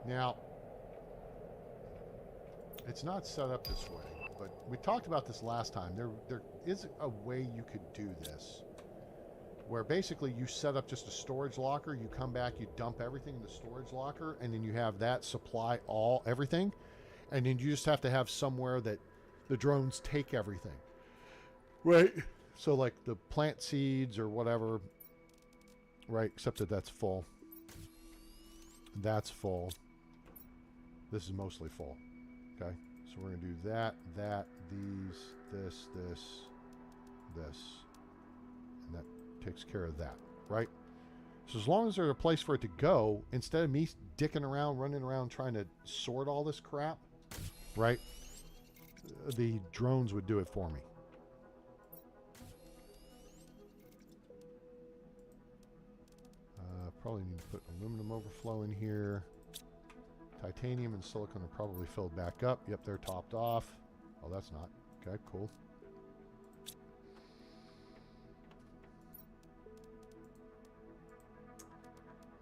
Now, it's not set up this way, but we talked about this last time. There is a way you could do this, where basically you set up just a storage locker, you come back, you dump everything in the storage locker, and then you have that supply everything, and then you just have to have somewhere that the drones take everything. Right? So like the plant seeds or whatever, right? Except that that's full. That's full. This is mostly full. Okay? So we're going to do that, these, this, this. And that takes care of that, right? So as long as there's a place for it to go, instead of me dicking around, running around trying to sort all this crap, right? The drones would do it for me. Probably need to put aluminum overflow in here. Titanium and silicon are probably filled back up. Yep, they're topped off. Oh, that's not. Okay, cool.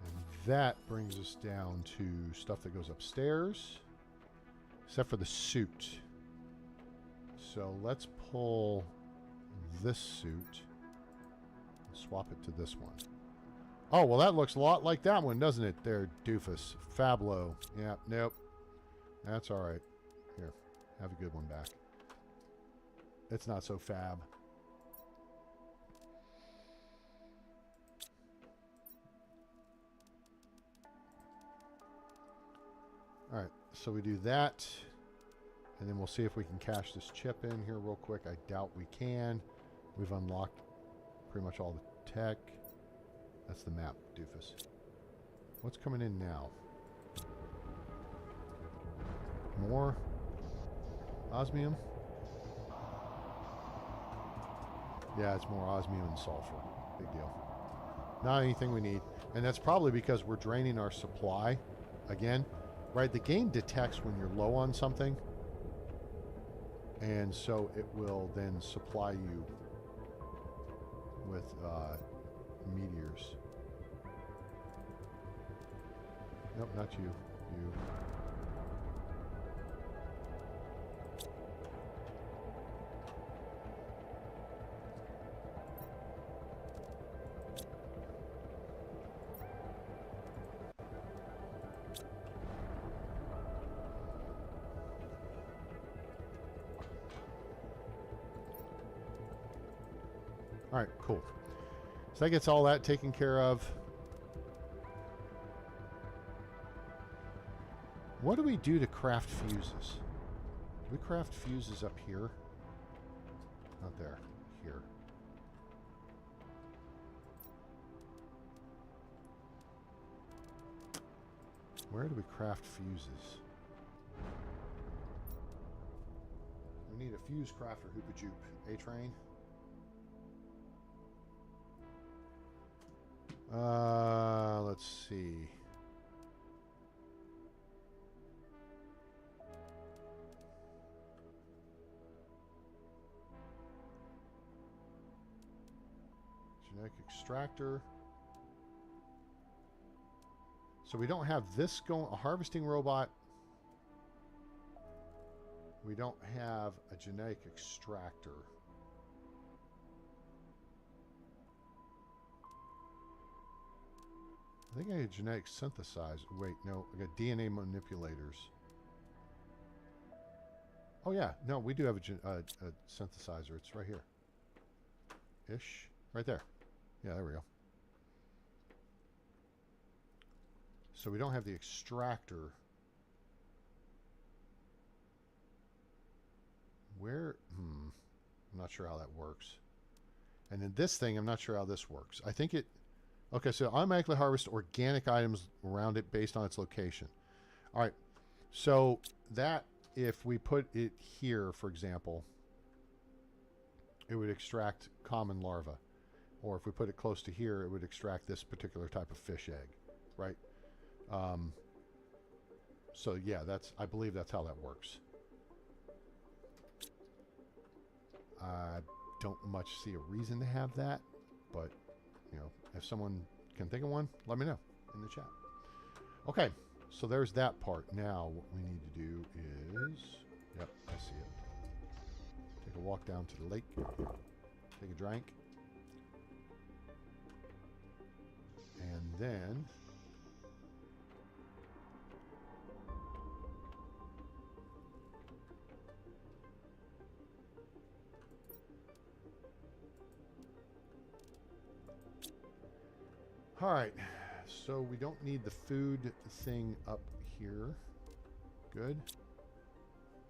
And that brings us down to stuff that goes upstairs, except for the suit. So let's pull this suit and swap it to this one. Oh, well, that looks a lot like that one, doesn't it? There, doofus. Fablo. Yeah, nope. That's all right. Here, have a good one back. It's not so fab. All right, so we do that. And then we'll see if we can cache this chip in here real quick. I doubt we can. We've unlocked pretty much all the tech. That's the map, doofus. What's coming in now? More osmium? Yeah, it's more osmium and sulfur. Big deal. Not anything we need. And that's probably because we're draining our supply. Again, right? The game detects when you're low on something. And so it will then supply you with meteors. Nope, not you. You. All right, cool. So that gets all that taken care of. What do we do to craft fuses? Do we craft fuses up here? Not there. Here. Where do we craft fuses? We need a fuse crafter, Hoopajoop. A-train. Let's see. Genetic extractor. So we don't have this going, a harvesting robot. We don't have a genetic extractor. I think I got genetic synthesizer. Wait, no, I got DNA manipulators. Oh yeah, no, we do have a synthesizer. It's right here. Ish, right there. Yeah, there we go. So we don't have the extractor. Where? I'm not sure how that works. And then this thing, I'm not sure how this works. I think it. Okay, so automatically harvest organic items around it based on its location. All right, so that, if we put it here, for example, it would extract common larvae. Or if we put it close to here, it would extract this particular type of fish egg, right? So yeah, I believe that's how that works. I don't much see a reason to have that, but you know, if someone can think of one, let me know in the chat. Okay, so there's that part. Now what we need to do is, yep, I see it. Take a walk down to the lake, take a drink, and then all right, so we don't need the food thing up here. Good.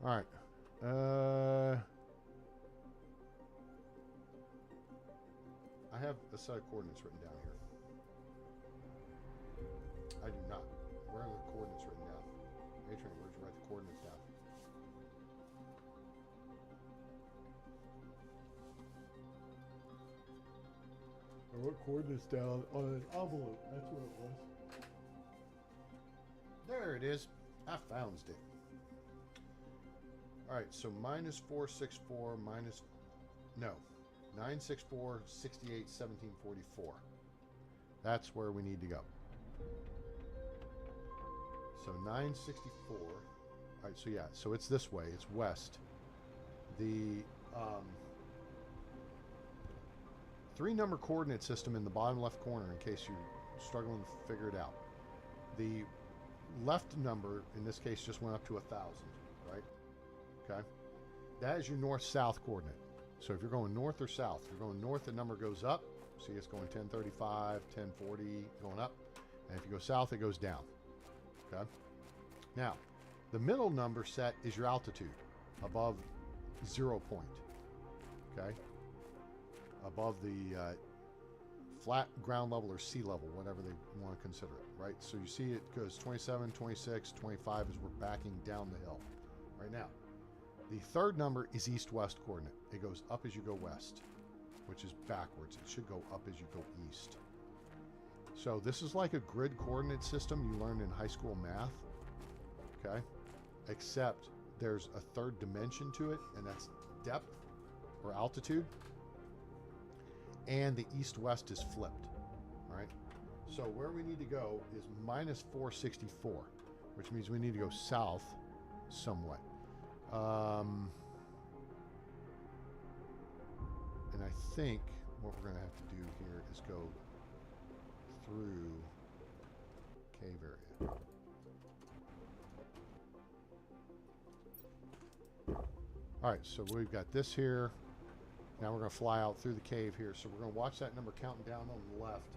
All right. I have a set of coordinates written down here. I do not. Where are the coordinates written down? Adrian, where'd you write the coordinates down? I wrote coordinates down on an envelope. That's what it was. There it is. I found it. Alright, so minus 464 minus... No. 964, 68, 17, 44. That's where we need to go. So 964. Alright, so yeah, so it's this way. It's west. The 3-number coordinate system in the bottom left corner, in case you're struggling to figure it out. The left number, in this case, just went up to 1,000, right? Okay? That is your north-south coordinate. So if you're going north or south, if you're going north, the number goes up. See, it's going 1035, 1040, going up. And if you go south, it goes down. Okay? Now, the middle number set is your altitude, above 0 point. Okay? Above the flat ground level or sea level, whatever they want to consider it, right? So you see it goes 27, 26, 25 as we're backing down the hill right now. The third number is east-west coordinate. It goes up as you go west, which is backwards. It should go up as you go east. So this is like a grid coordinate system you learned in high school math, okay? Except there's a third dimension to it, and that's depth or altitude. And the east-west is flipped, right? So where we need to go is minus 464, which means we need to go south somewhat. And I think what we're going to have to do here is go through cave area. All right, so we've got this here. Now we're going to fly out through the cave here. So we're going to watch that number counting down on the left.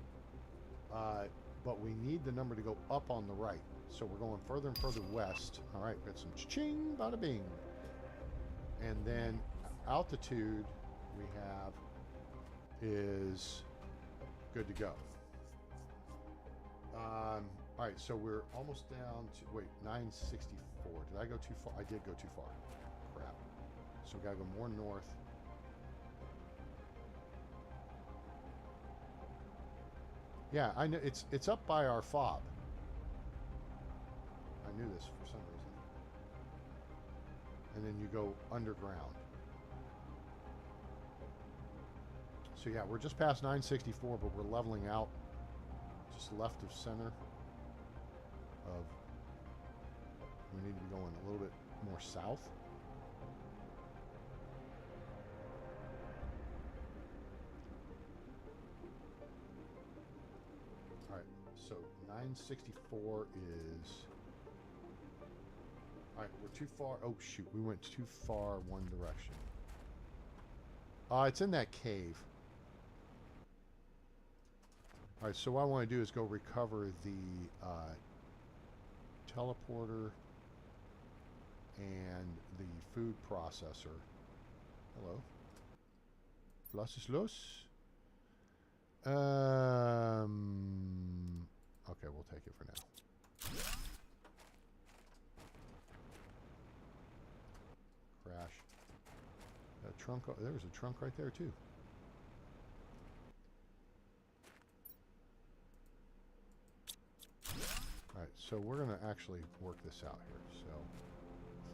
But we need the number to go up on the right. So we're going further and further west. All right, got some cha-ching, bada bing. And then altitude we have is good to go. All right, so we're almost down to, wait, 964. Did I go too far? I did go too far. Crap. So we got to go more north. Yeah, I know it's up by our fob. I knew this for some reason. And then you go underground. So yeah, we're just past 964, but we're leveling out just left of center of, we need to be going a little bit more south. All right, so 964 is, all right, we're too far. Oh shoot, we went too far one direction. It's in that cave. All right, so what I want to do is go recover the teleporter and the food processor. Hello. Was ist los? Okay, we'll take it for now. Crash. That trunk, there's a trunk right there too. Alright, so we're going to actually work this out here. So,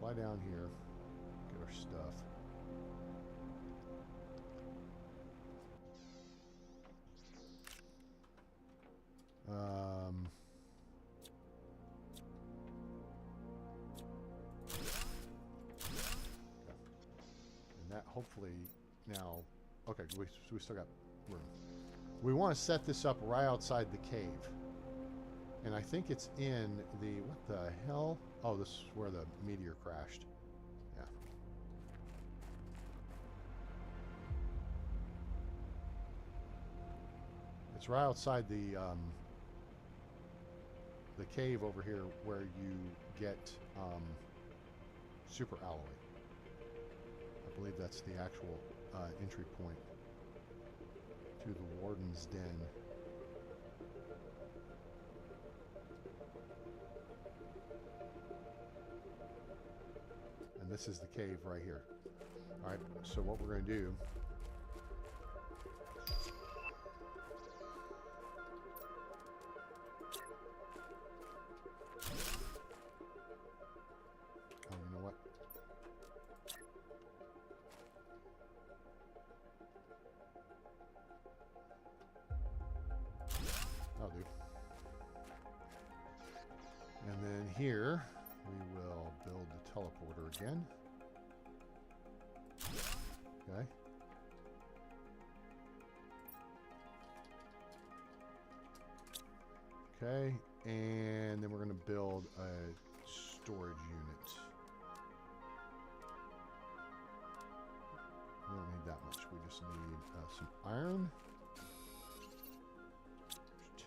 fly down here, get our stuff. And that hopefully now, okay, we still got room. We want to set this up right outside the cave. And I think it's in the, what the hell? Oh, this is where the meteor crashed. Yeah. It's right outside the cave over here where you get super alloy. I believe that's the actual entry point To the warden's den. And this is the cave right here. All right, so what we're going to do... Oh, you know what? That'll do. And then here, we will build the teleporter again. Okay. Okay, and then we're going to build a storage unit. We don't need that much. We just need some iron. There's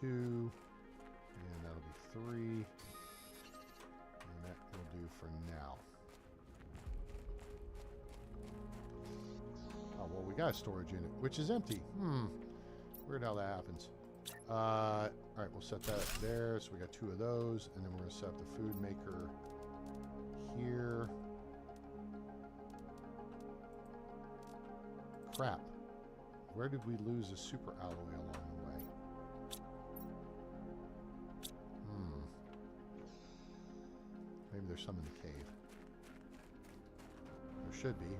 2, and that'll be 3, and that will do for now. Oh, well, we got a storage unit, which is empty. Weird how that happens. All right, we'll set that up there. So we got 2 of those, and then we're going to set up the food maker here. Crap. Where did we lose a super alloy along the way? Maybe there's some in the cave. There should be.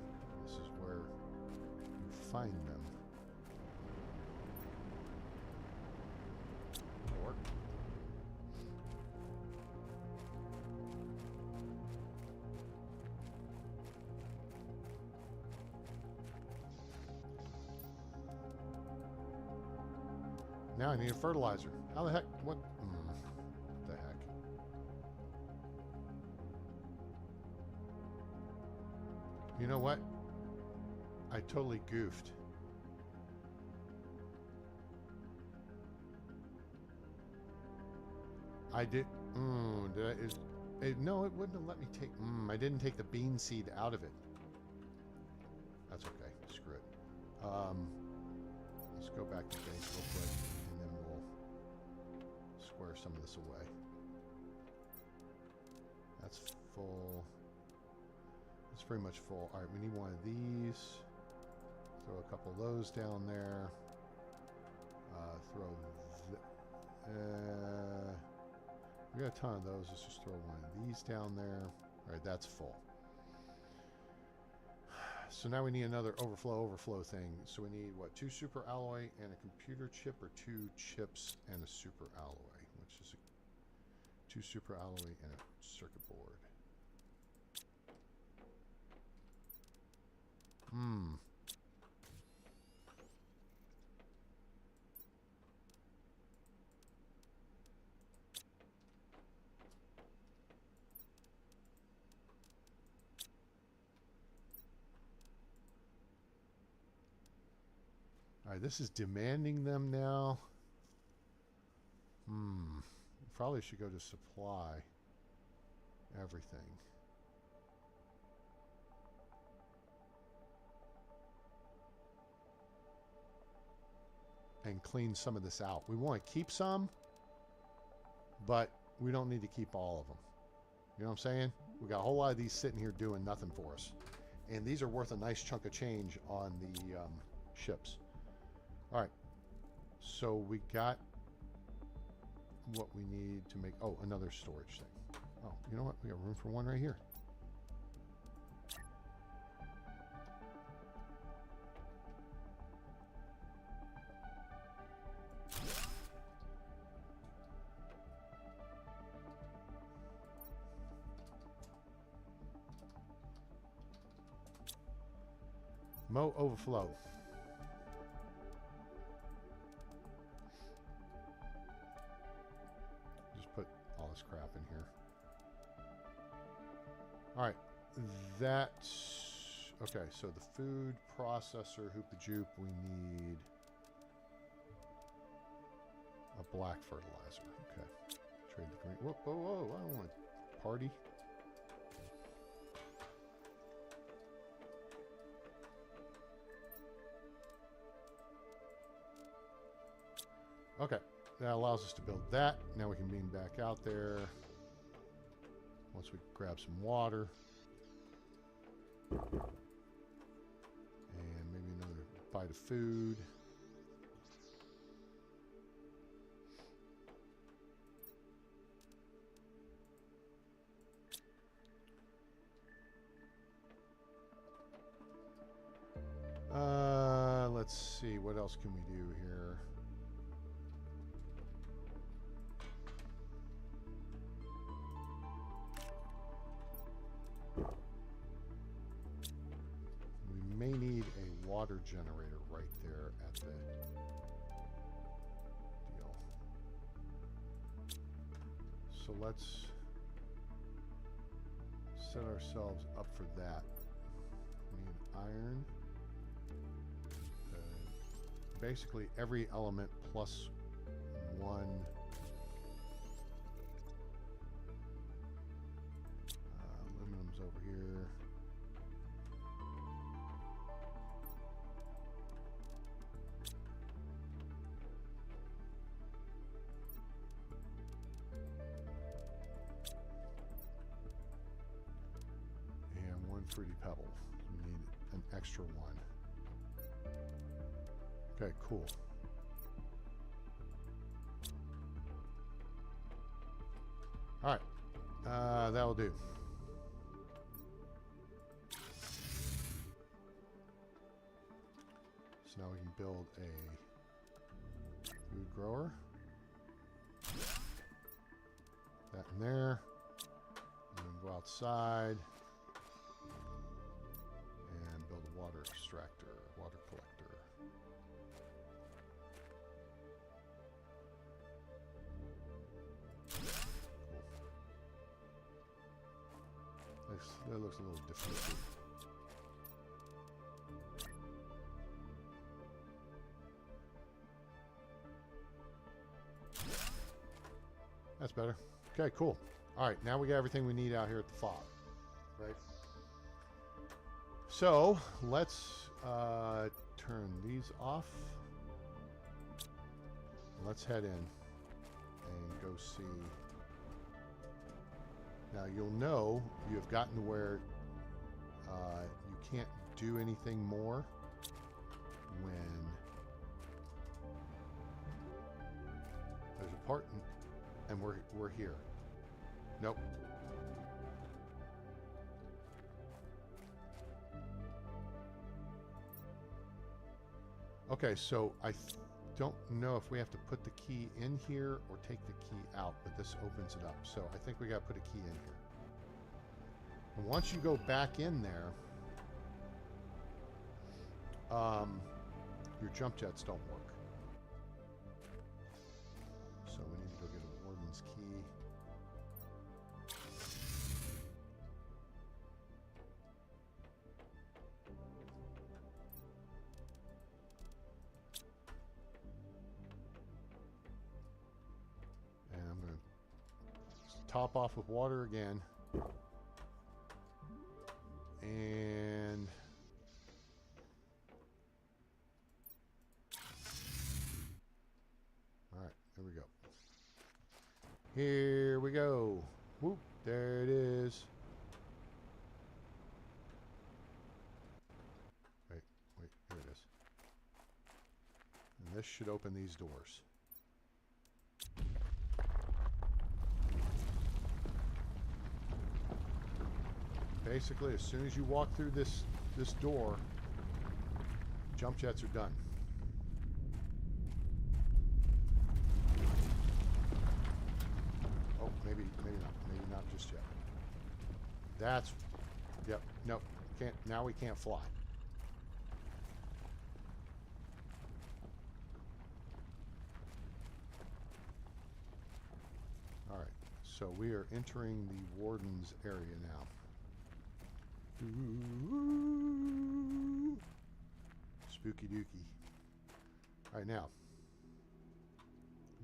This is where you find them. Or now I need a fertilizer. How the heck? What the heck? You know what? I totally goofed. I did. Did I? No, it wouldn't have let me take. I didn't take the bean seed out of it. That's okay. Screw it. Let's go back to base real quick, and then we'll square some of this away. That's full. It's pretty much full. All right, we need one of these. Throw a couple of those down there. We got a ton of those. Let's just throw one of these down there. All right, that's full. So now we need another overflow thing. So we need, what, 2 super alloy and a computer chip, or 2 chips and a super alloy, which is 2 super alloy and a circuit board. All right, this is demanding them now. Probably should go to supply everything. And clean some of this out. We want to keep some, but we don't need to keep all of them. You know what I'm saying? We got a whole lot of these sitting here doing nothing for us. And these are worth a nice chunk of change on the ships. All right. So we got what we need to make... Oh, another storage thing. Oh, you know what? We got room for one right here. Mo overflow. Just put all this crap in here. All right, that's okay. So the food processor, hoopa-joop, we need a black fertilizer. Okay, trade the green. Whoa, whoa, whoa! I don't want to party. Okay, that allows us to build that. Now we can beam back out there. Once we grab some water. And maybe another bite of food. Let's see, what else can we do here? We may need a water generator right there at the deal. So let's set ourselves up for that. We need iron. Basically every element plus one aluminum's over here. And one fruity pebble. We need an extra one. Okay, cool. All right, that'll do. So now we can build a food grower. That in there. And then go outside and build a water extractor, water collector. That looks a little different. That's better. Okay, cool. All right, now we got everything we need out here at the fob, right? So let's turn these off. Let's head in and go see. Now you'll know you have gotten to where you can't do anything more when there's a part and we're here. Nope. Okay, so I don't know if we have to put the key in here or take the key out, but this opens it up. So I think we got to put a key in here. And once you go back in there, your jump jets don't work. So we need to go get a warden's key. Top off with water again. And all right, here we go. Here we go. Whoop, there it is. Wait, here it is. And this should open these doors. Basically, as soon as you walk through this door, jump jets are done. Oh, maybe not just yet. That's, yep, nope, can't. Now we can't fly. All right, so we are entering the warden's area now. Ooh, spooky dookie. All right, now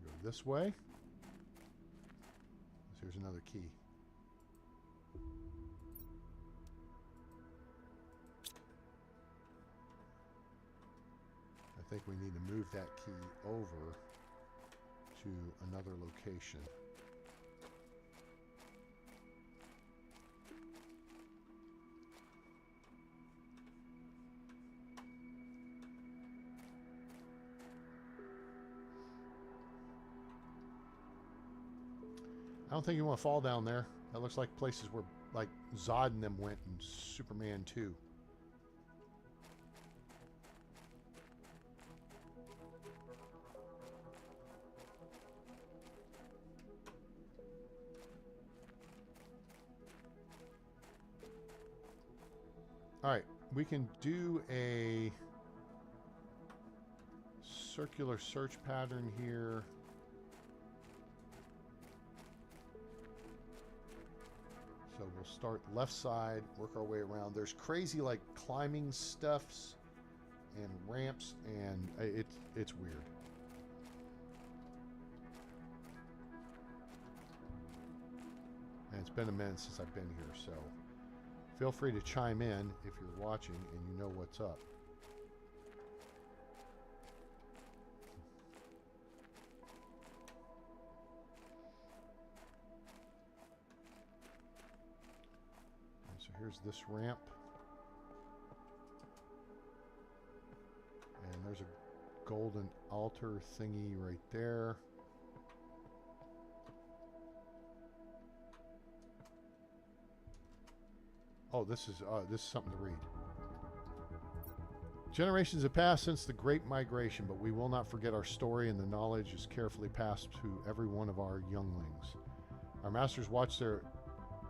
go this way. So here's another key. I think we need to move that key over to another location. I don't think you want to fall down there. That looks like places where, like, Zod and them went in Superman 2. All right, we can do a circular search pattern here. So we'll start left side, work our way around. There's crazy like climbing stuffs and ramps, and it's weird. And it's been a minute since I've been here, so feel free to chime in if you're watching and you know what's up. And so here's this ramp. And there's a golden altar thingy right there. Oh, this is something to read. Generations have passed since the Great Migration, but we will not forget our story, and the knowledge is carefully passed to every one of our younglings. Our masters watched their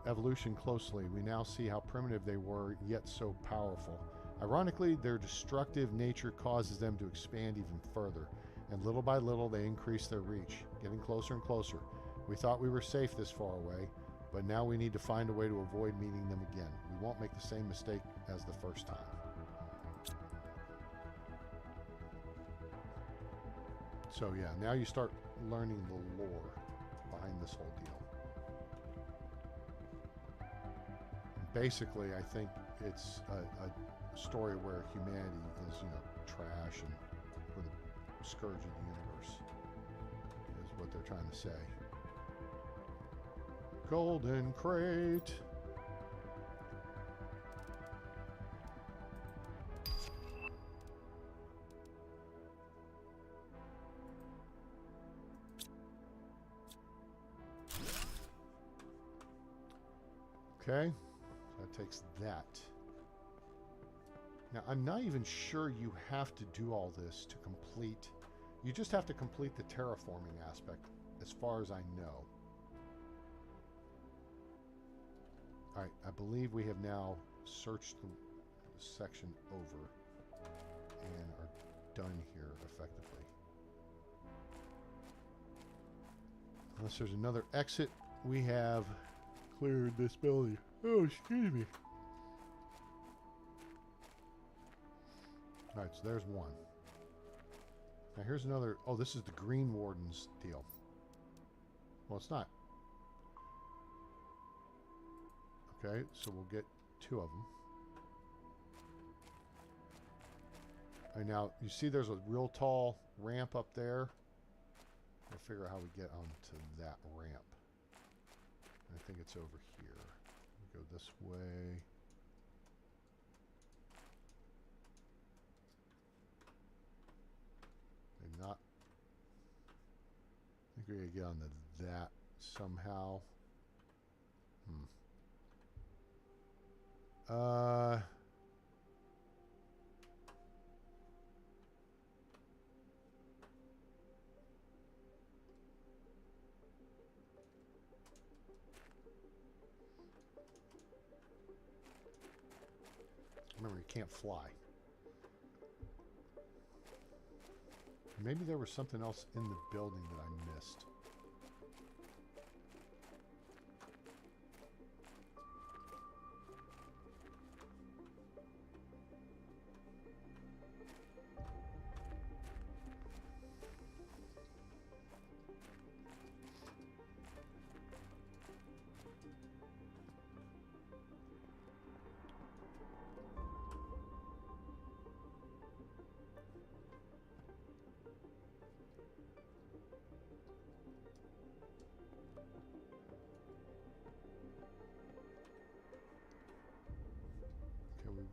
evolution closely. We now see how primitive they were, yet so powerful. Ironically, their destructive nature causes them to expand even further, and little by little they increase their reach, getting closer and closer. We thought we were safe this far away, but now we need to find a way to avoid meeting them again. We won't make the same mistake as the first time. So yeah, now you start learning the lore behind this whole deal. Basically, I think it's a story where humanity is, you know, trash and we're the scourge of the universe, is what they're trying to say. Golden crate. Okay, so that takes that. Now, I'm not even sure you have to do all this to complete. You just have to complete the terraforming aspect, as far as I know. All right, I believe we have now searched the section over and are done here effectively. Unless there's another exit, we have cleared this building. Oh, excuse me. All right, so there's one. Now here's another. Oh, this is the Green Warden's deal. Well, it's not. Okay, so we'll get two of them. All right, now you see there's a real tall ramp up there. We'll figure out how we get onto that ramp. I think it's over here. We go this way. Maybe not. I think we're going to get onto that somehow. Remember, you can't fly. Maybe there was something else in the building that I missed.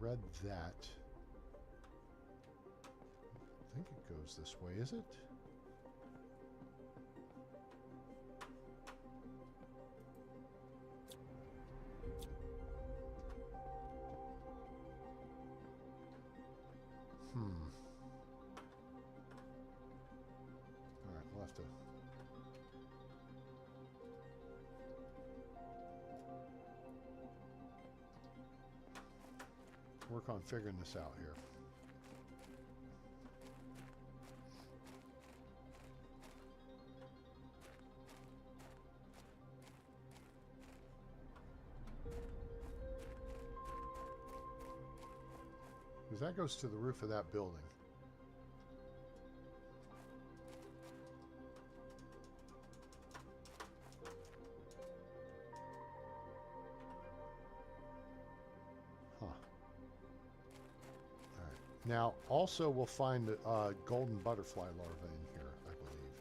read that. I think it goes this way, is it? All right, we'll have to. Work on figuring this out here. Because that goes to the roof of that building. Huh. All right. Now, also we'll find a golden butterfly larva in here, I believe.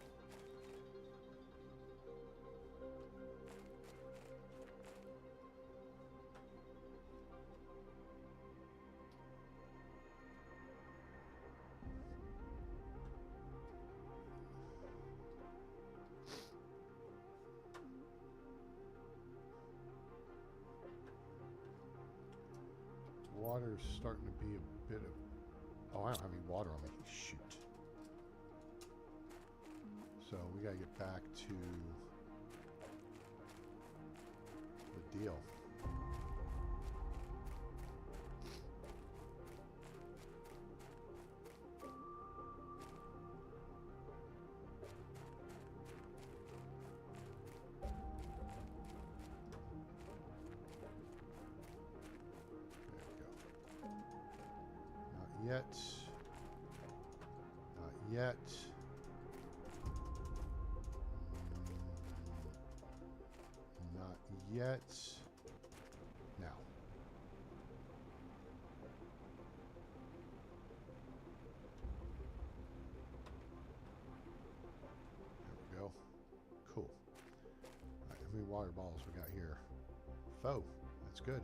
Water's starting to be a bit of... Oh, I don't have any water on me. Shoot. So we gotta get back to the deal. Yet. Not yet. Not yet. Now. There we go. Cool. All right, how many water balls we got here? 4. That's good.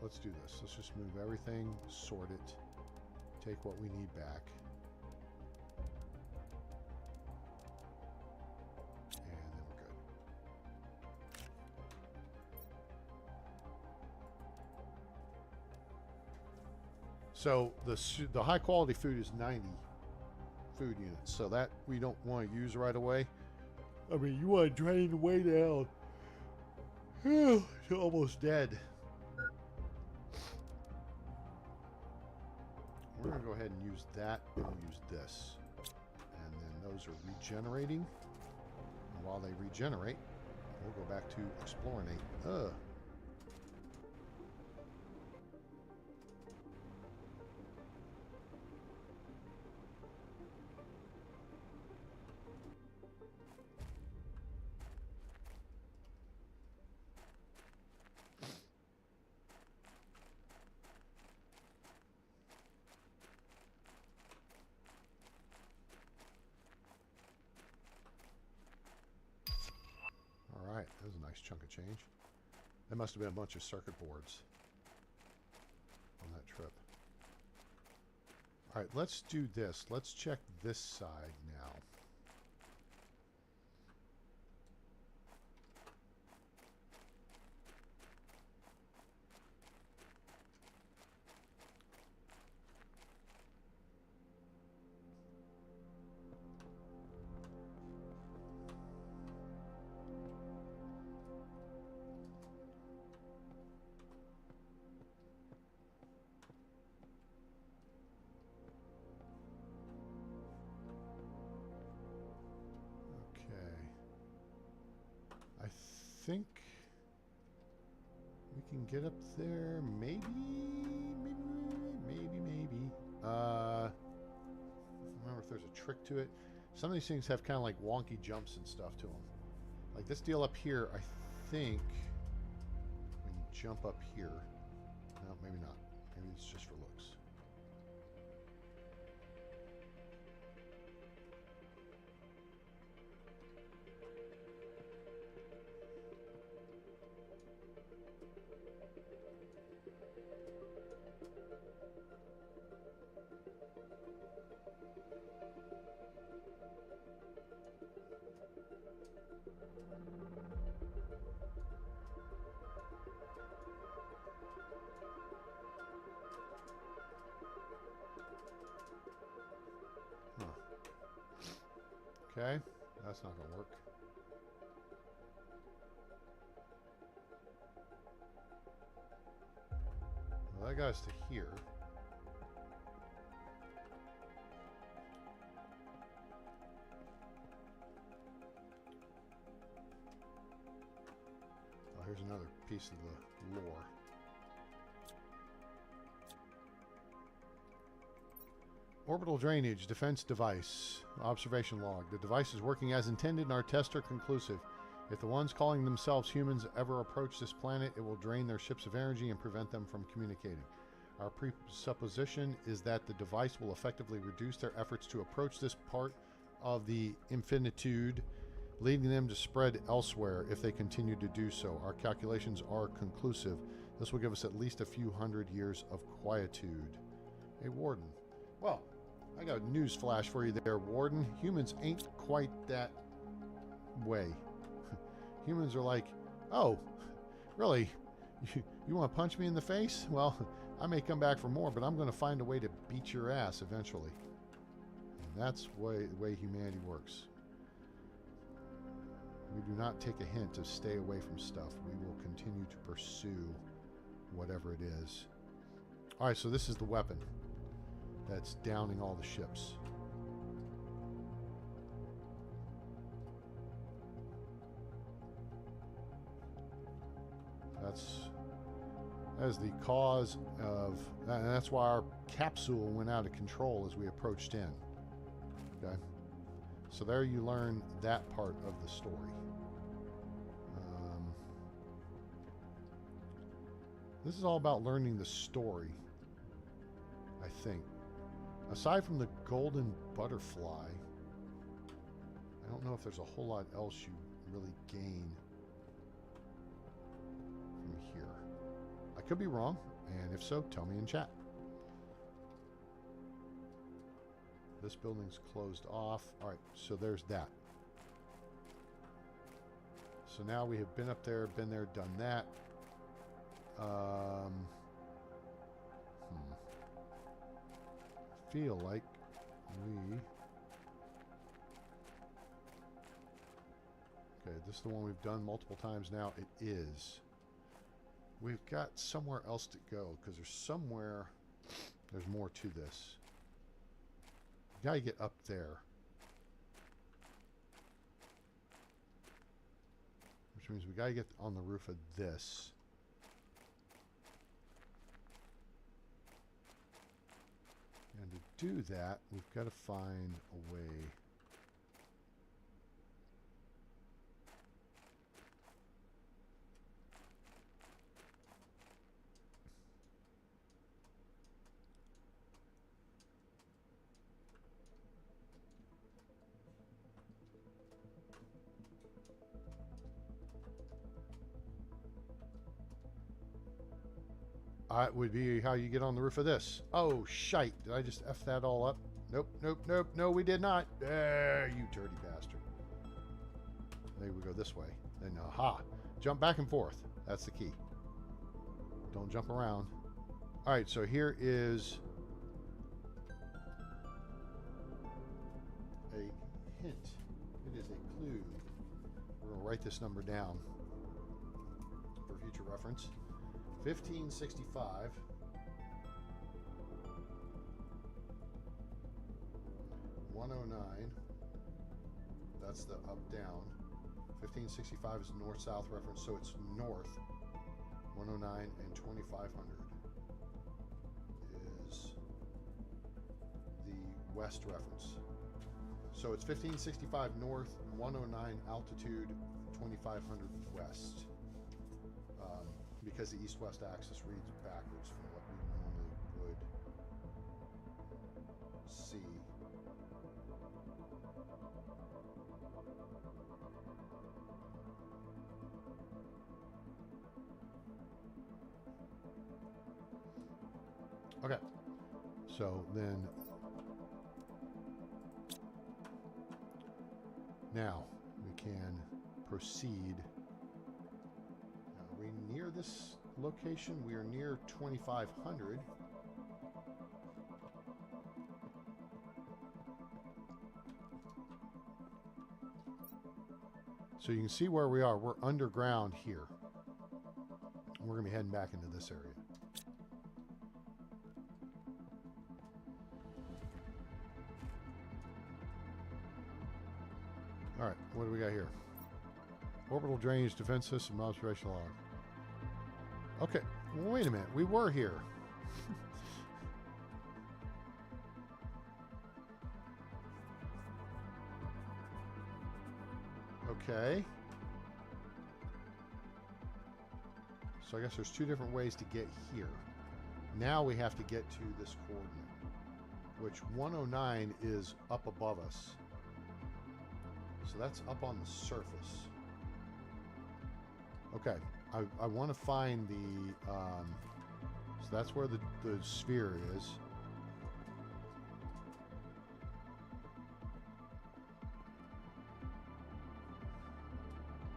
Let's do this. Let's just move everything, sort it, take what we need back. And then we're good. So the high quality food is 90 food units. So that we don't want to use right away. I mean, you want to drain the way down. You're almost dead. We're going to go ahead and use that, and we'll use this. And then those are regenerating. And while they regenerate, we'll go back to explorinate. Alright, that was a nice chunk of change. That must have been a bunch of circuit boards on that trip. Alright, let's do this. Let's check this side now. I think we can get up there. Maybe. I don't remember if there's a trick to it. Some of these things have kind of like wonky jumps and stuff to them. Like this deal up here, I think we can jump up here. No, maybe not. Maybe it's just for looks. Huh. Okay, that's not going to work. Well, that guy's to here. Oh, here's another piece of the lore. Orbital drainage defense device. Observation log. The device is working as intended and our tests are conclusive. If the ones calling themselves humans ever approach this planet, it will drain their ships of energy and prevent them from communicating. Our presupposition is that the device will effectively reduce their efforts to approach this part of the infinitude, leading them to spread elsewhere if they continue to do so. Our calculations are conclusive. This will give us at least a few hundred years of quietude. Hey, Warden. Well, I got a news flash for you there, Warden. Humans ain't quite that way. Humans are like, oh, really? You want to punch me in the face? Well, I may come back for more, but I'm going to find a way to beat your ass eventually. And that's the way humanity works. We do not take a hint to stay away from stuff. We will continue to pursue whatever it is. All right, so this is the weapon that's downing all the ships. That is the cause of, and that's why our capsule went out of control as we approached in. Okay, so there you learn that part of the story. This is all about learning the story, I think. Aside from the golden butterfly, I don't know if there's a whole lot else you really gain from here. I could be wrong, and if so, tell me in chat. This building's closed off. All right, so there's that. So now we have been up there, been there, done that. Feel like we... Okay, this is the one we've done multiple times now. It is. We've got somewhere else to go, because there's more to this. You gotta get up there. Which means we gotta get on the roof of this. And to do that, we've got to find a way. It would be how you get on the roof of this. Oh, shite. Did I just F that all up? Nope, nope, nope. No, we did not. There, you dirty bastard. Maybe we go this way. Then, aha. Jump back and forth. That's the key. Don't jump around. All right, so here is a hint. It is a clue. We're going to write this number down for future reference. 1565 109, that's the up down. 1565 is north south reference, so it's north. 109 and 2500 is the west reference. So it's 1565 north, 109 altitude, 2500 west. Because the east-west axis reads backwards from what we normally would see. Okay, so then now we can proceed. Are we near this location? We are near 2500. So you can see where we are. We're underground here. We're going to be heading back into this area. All right, what do we got here? Orbital drainage defense system observation log. Okay, well, wait a minute. We were here. Okay. So I guess there's two different ways to get here. Now we have to get to this coordinate, which 109 is up above us. So that's up on the surface. Okay, I want to find the, so that's where the sphere is.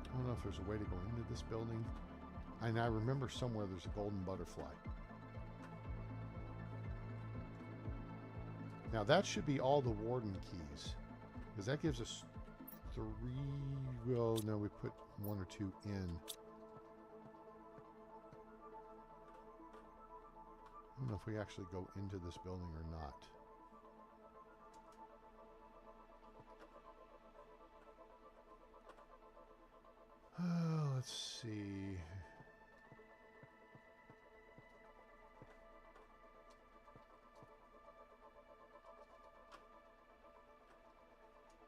I don't know if there's a way to go into this building. And I remember somewhere there's a golden butterfly. Now that should be all the warden keys, because that gives us 3, well, no, we put 1 or 2 in. I don't know if we actually go into this building or not. Let's see.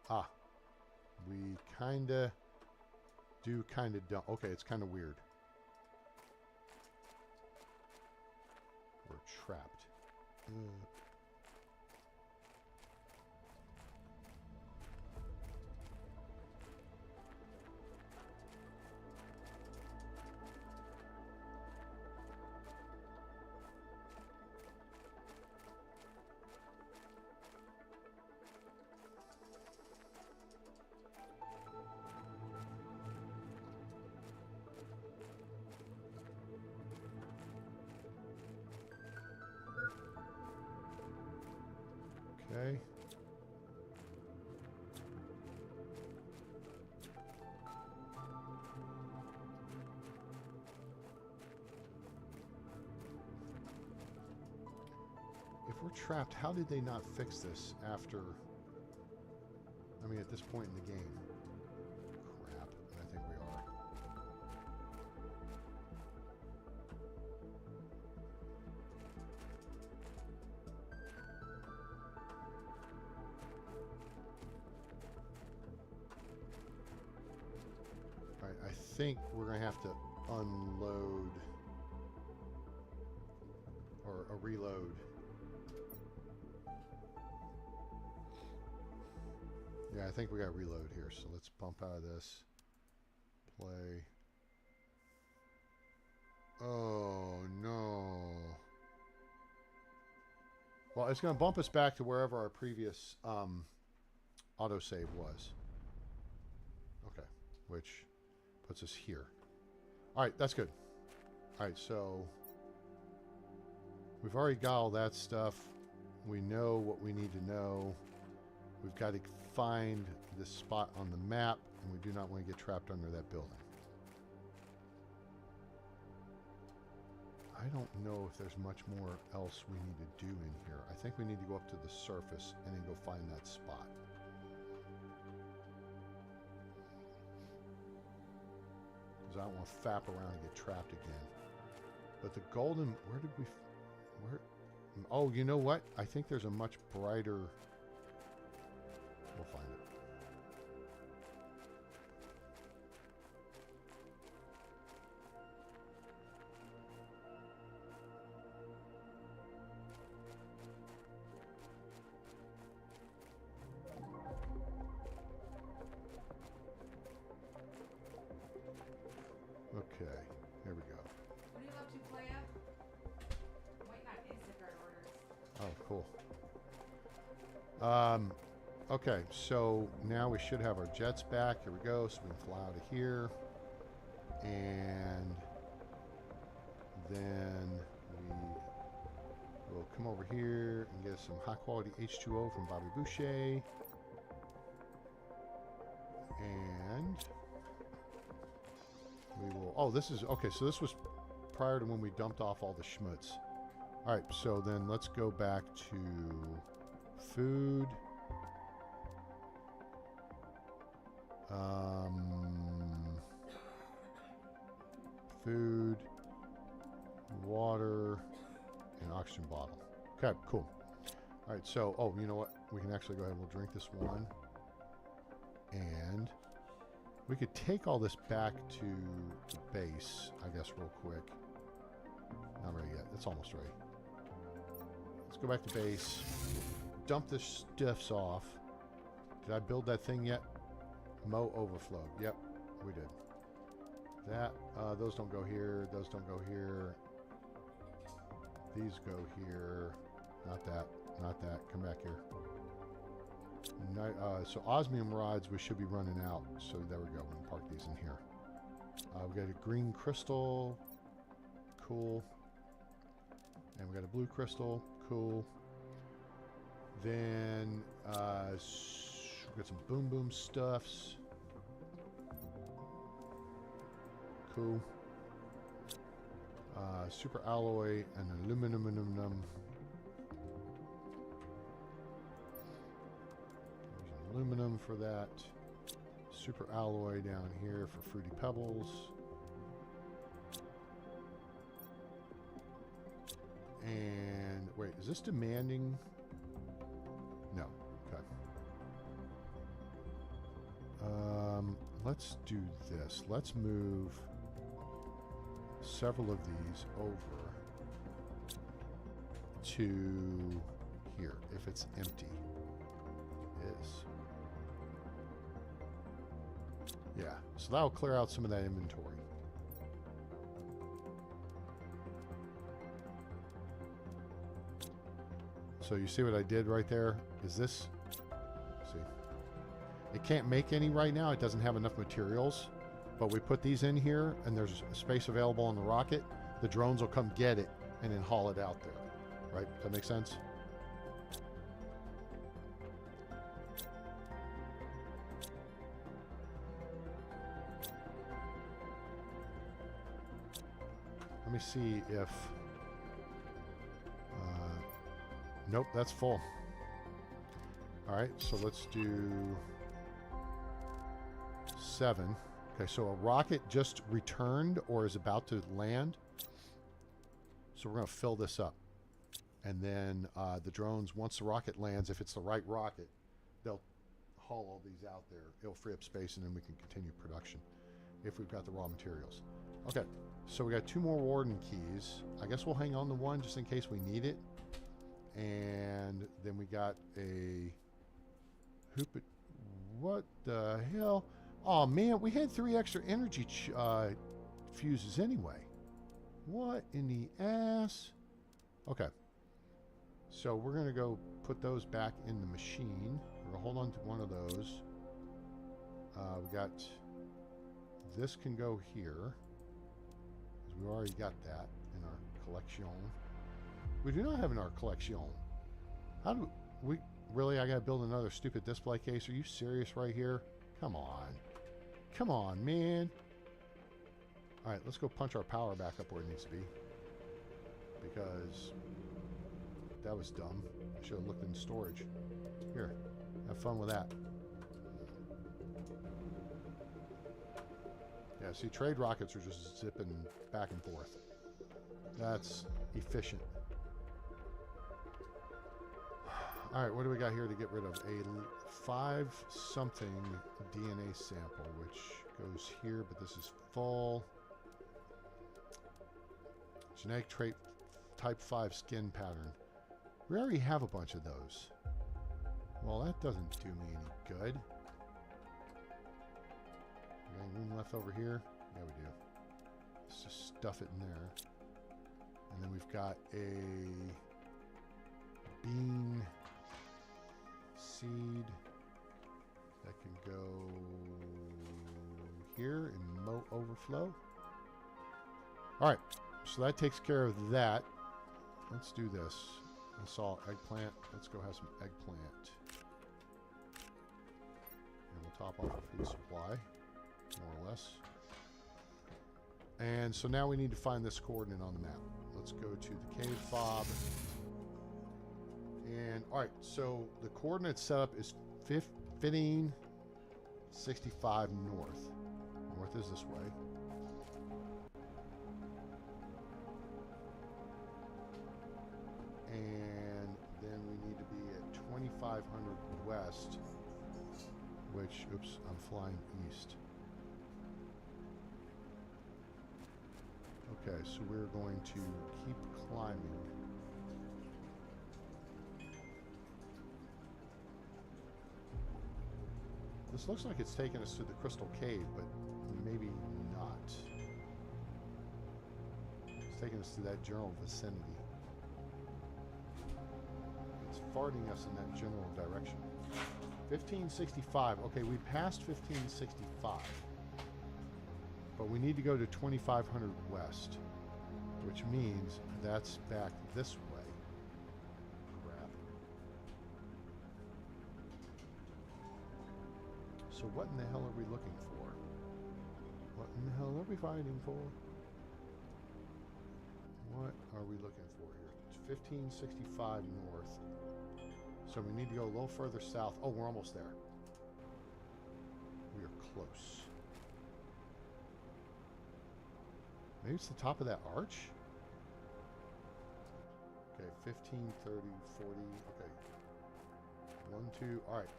Ah, we kinda do kinda don't. Okay, it's kinda weird. We're trapped. Okay. If we're trapped, how did they not fix this after, I mean, at this point in the game? Crap, I think we are. Alright, I think we're going to have to unload or reload. Yeah, I think we got to reload here, so let's bump out of this. Play. Oh, no. Well, it's going to bump us back to wherever our previous autosave was. Okay, which puts us here. All right, that's good. All right, so we've already got all that stuff. We know what we need to know. We've got to find this spot on the map, and we do not want to get trapped under that building. I don't know if there's much more else we need to do in here. I think we need to go up to the surface and then go find that spot. Because I don't want to fap around and get trapped again. But the golden, where did we, where, oh, you know what? I think there's a much brighter, we'll find it. Okay, here we go. What are you up to, Playa? I'm waiting on Instacart orders. Oh, cool. Okay, so now we should have our jets back. Here we go. So we can fly out of here. And then we'll come over here and get some high quality H2O from Bobby Boucher. And we will, oh, this is, okay, so this was prior to when we dumped off all the schmutz. All right, so then let's go back to food. Food, water, and oxygen bottle. Okay, cool. All right, so, oh, you know what? We can actually go ahead and we'll drink this one. And we could take all this back to the base, I guess, real quick. Not ready yet. It's almost ready. Let's go back to base. Dump this stuffs off. Did I build that thing yet? Mo overflow. Yep, we did. That, those don't go here. Those don't go here. These go here. Not that. Not that. Come back here. So osmium rods we should be running out. So there we go. We can park these in here. We got a green crystal. Cool. And we got a blue crystal. Cool. Then we got some boom boom stuffs. Cool. Super alloy and aluminum. Aluminum for that. Super alloy down here for fruity pebbles. And wait, is this demanding? No. Okay. Let's do this. Let's move several of these over to here if it's empty. Is. Yeah, so that'll clear out some of that inventory. So you see what I did right there? Is this, see, it can't make any right now. It doesn't have enough materials, but we put these in here and there's space available on the rocket. The drones will come get it and then haul it out there, right? Does that make sense? Let me see if... nope, that's full. All right, so let's do 7. Okay, so a rocket just returned or is about to land. So we're going to fill this up. And then the drones, once the rocket lands, if it's the right rocket, they'll haul all these out there. It'll free up space and then we can continue production if we've got the raw materials. Okay, so we got 2 more warden keys. I guess we'll hang on to one just in case we need it. And then we got a hoop. What the hell? Oh man, we had 3 extra energy fuses anyway. What in the ass? Okay. So we're gonna go put those back in the machine. We're gonna hold on to one of those. We got this can go here. Because we already got that in our collection. We do not have in our collection. How do we really? I gotta build another stupid display case. Are you serious right here? Come on. Come on, man. All right, let's go punch our power back up where it needs to be. Because that was dumb. I should have looked in storage. Here, have fun with that. Yeah, see, trade rockets are just zipping back and forth. That's efficient. All right, what do we got here to get rid of? A 5-something DNA sample, which goes here, but this is full. Genetic trait type 5 skin pattern. We already have a bunch of those. Well, that doesn't do me any good. Any room left over here? Yeah, we do. Let's just stuff it in there. And then we've got a bean seed can go here and mow overflow. All right, so that takes care of that. Let's do this. I saw eggplant. Let's go have some eggplant. And we'll top off our food supply, more or less. And so now we need to find this coordinate on the map. Let's go to the cave fob. And all right, so the coordinate setup is 1565 north. North is this way. And then we need to be at 2500 west, which, oops, I'm flying east. Okay, so we're going to keep climbing. This looks like it's taking us to the Crystal Cave, but maybe not. It's taking us to that general vicinity. It's farting us in that general direction. 1565. Okay, we passed 1565. But we need to go to 2500 west, which means that's back this way. Crap. So what in the hell are we looking for? What in the hell are we fighting for? What are we looking for here? It's 1565 north. So we need to go a little further south. Oh, we're almost there. We are close. Maybe it's the top of that arch? Okay, 15, 30, 40. Okay. 1, 2. All right.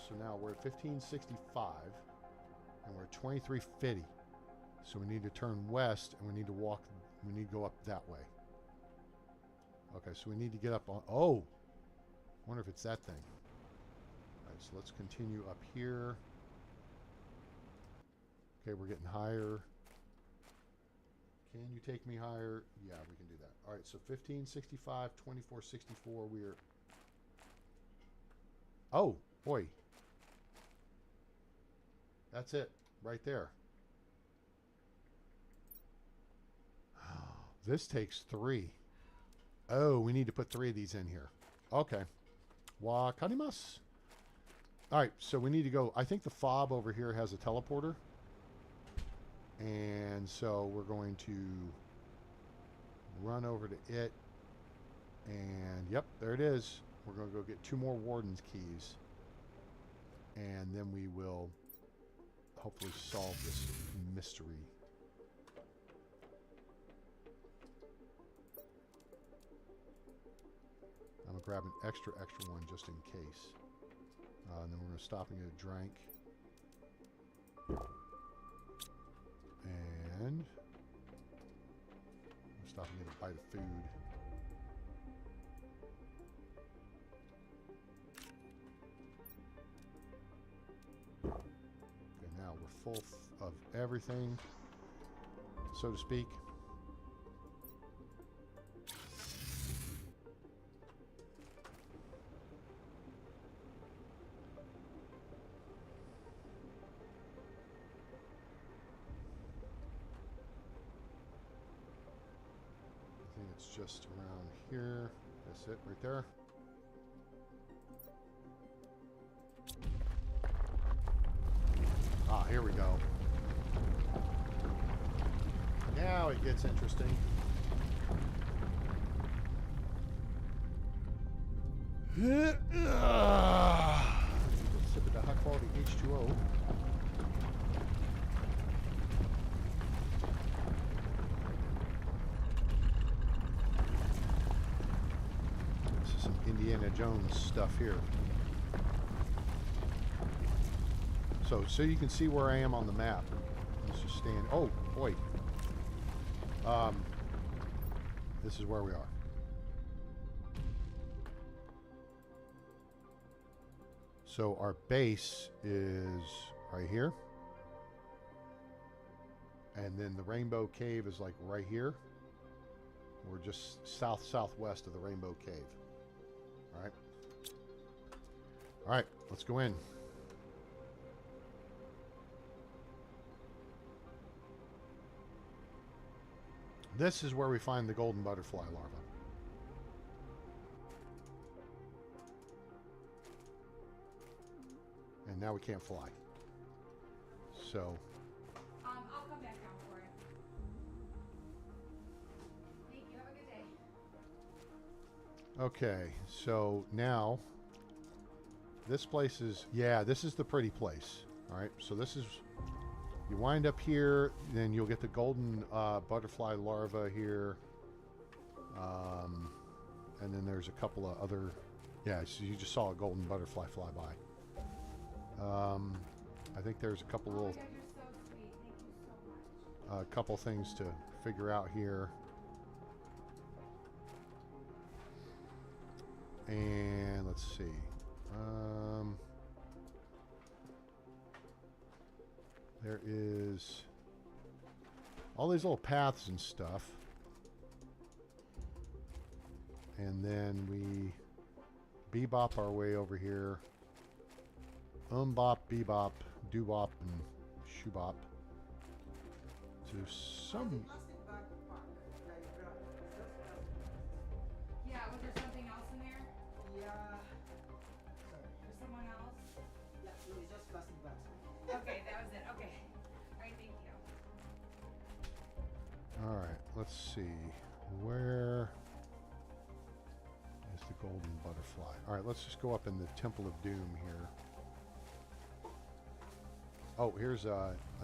So now we're at 1565. And we're at 2350. So we need to turn west and we need to walk. We need to go up that way. Okay, so we need to get up on. Oh! I wonder if it's that thing. All right, so let's continue up here. Okay, we're getting higher. Can you take me higher? Yeah, we can do that. All right, so 1565, 2464, we're... Oh, boy. That's it, right there. This takes 3. Oh, we need to put 3 of these in here. Okay. Wakarimasu. All right, so we need to go... I think the fob over here has a teleporter. And so we're going to run over to it. And, yep, there it is. We're going to go get 2 more Warden's keys. And then we will hopefully solve this mystery. I'm going to grab an extra one just in case. And then we're going to stop and get a drink. And we'll stop and get a bite of food. Okay, now we're full of everything, so to speak. It's just around here. That's it right there. Ah, here we go. Now it gets interesting. Sip of the high quality H2O. Indiana Jones stuff here. So you can see where I am on the map. Let's just stand. Oh boy. This is where we are. So our base is right here. And then the Rainbow Cave is like right here. We're just southwest of the Rainbow Cave. All right. All right, let's go in. this is where we find the golden butterfly larva. And now we can't fly. So. I'll come back down for it. Thank you. Have a good day. Okay, so now this place is, yeah, this is the pretty place. All right, so this is, you wind up here, then you'll get the golden butterfly larva here. And then there's a couple of other, yeah, so you just saw a golden butterfly fly by. I think there's a couple little, Oh my God, you're so sweet. Thank you so much. couple things to figure out here. And let's see. There is all these little paths and stuff. And then we bebop our way over here. Bop, bebop, doobop, and shoobop. To some... Yeah, was there something else in there? Yeah. Or someone else? Yeah, no, it's just plastic bags. Okay, that was it. Okay. All right, thank you. All right, let's see. Where is the golden butterfly? All right, let's just go up in the Temple of Doom here. Oh, here's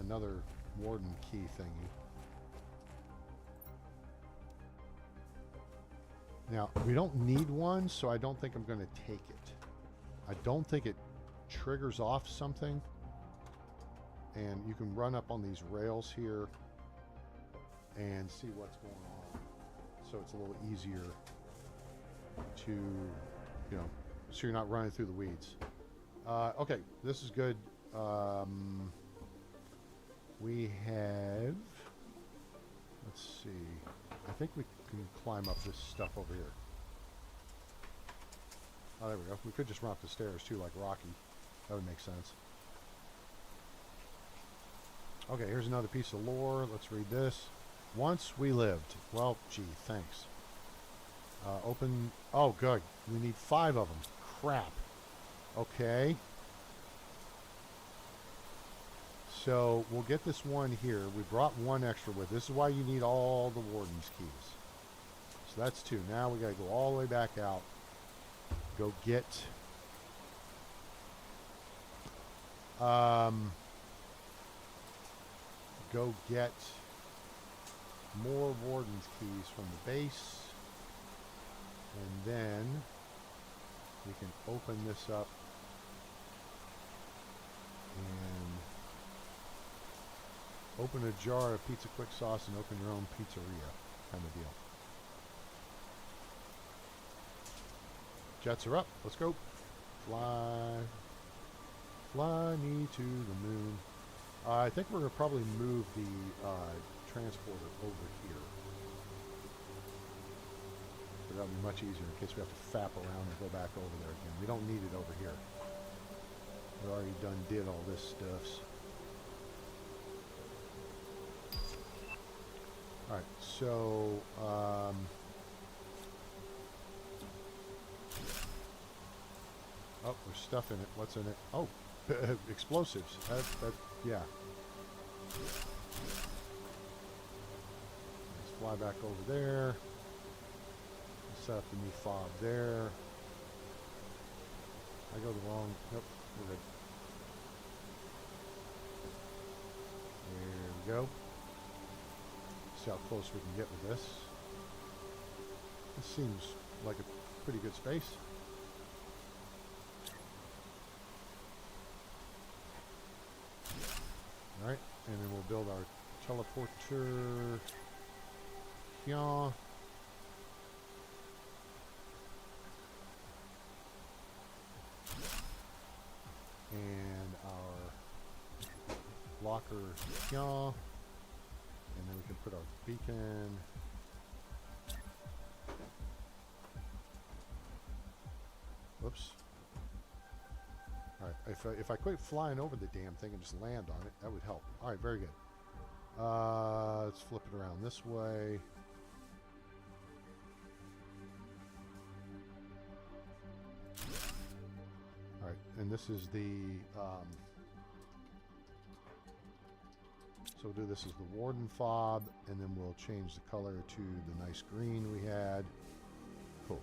another warden key thingy. Now, we don't need one, so I don't think I'm going to take it. I don't think it triggers off something. And you can run up on these rails here and see what's going on. So it's a little easier to, you know, so you're not running through the weeds. Okay, this is good. We have, let's see, I think we can climb up this stuff over here. Oh, there we go. We could just run up the stairs too, like Rocky. That would make sense. Okay, here's another piece of lore. Let's read this. Once we lived. Well, gee, thanks. Open. Oh, good. We need 5 of them. Crap. Okay. So we'll get this one here. We brought 1 extra with. This is why you need all the warden's keys. So that's 2. Now we got to go all the way back out. Go get. Go get more warden's keys from the base. And then we can open this up and open a jar of pizza quick sauce and open your own pizzeria kind of deal. Jets are up. Let's go. Fly. Fly me to the moon. I think we're going to probably move the transporter over here. So that'll be much easier in case we have to fap around and go back over there again. We don't need it over here. We already did all this stuff. Alright, so oh, there's stuff in it. What's in it? Oh, explosives. That, yeah. Let's fly back over there. Set up the new fob there. I go the wrong. Nope, we're good. There we go. See how close we can get with this. This seems like a pretty good space. Alright, and then we'll build our teleporter here. And our locker here. And then we can put our beacon. Whoops. Alright, if I quit flying over the damn thing and just land on it, that would help. Alright, very good. Let's flip it around this way. and this is the, so we'll do this as the Warden fob, and then we'll change the color to the nice green we had. Cool.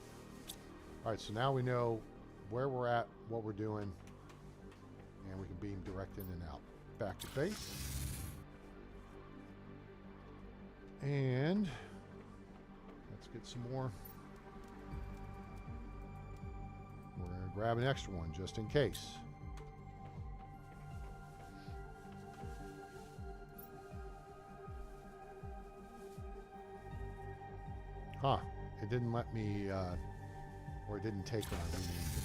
All right, so now we know where we're at, what we're doing, and we can beam direct in and out. Back to base. And let's get some more. We're going to grab an extra one just in case. Huh. It didn't let me, or it didn't take when I renamed it.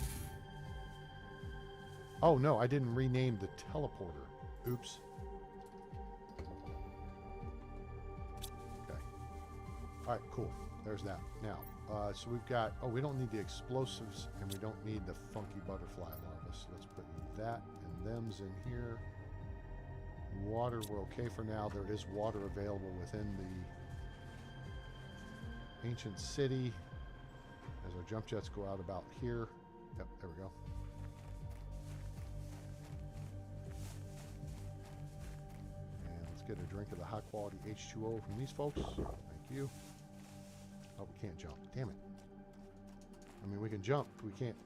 Oh, no, I didn't rename the teleporter. Oops. Okay. All right, cool. There's that. Now, so we've got, oh, we don't need the explosives, and we don't need the funky butterfly larvae. So let's put that and them's in here. Water, we're okay for now. There is water available within the ancient city as our jump jets go out about here. Yep, there we go. And let's get a drink of the high quality H2O from these folks. Thank you. Oh, we can't jump. Damn it. I mean, we can jump. We can't.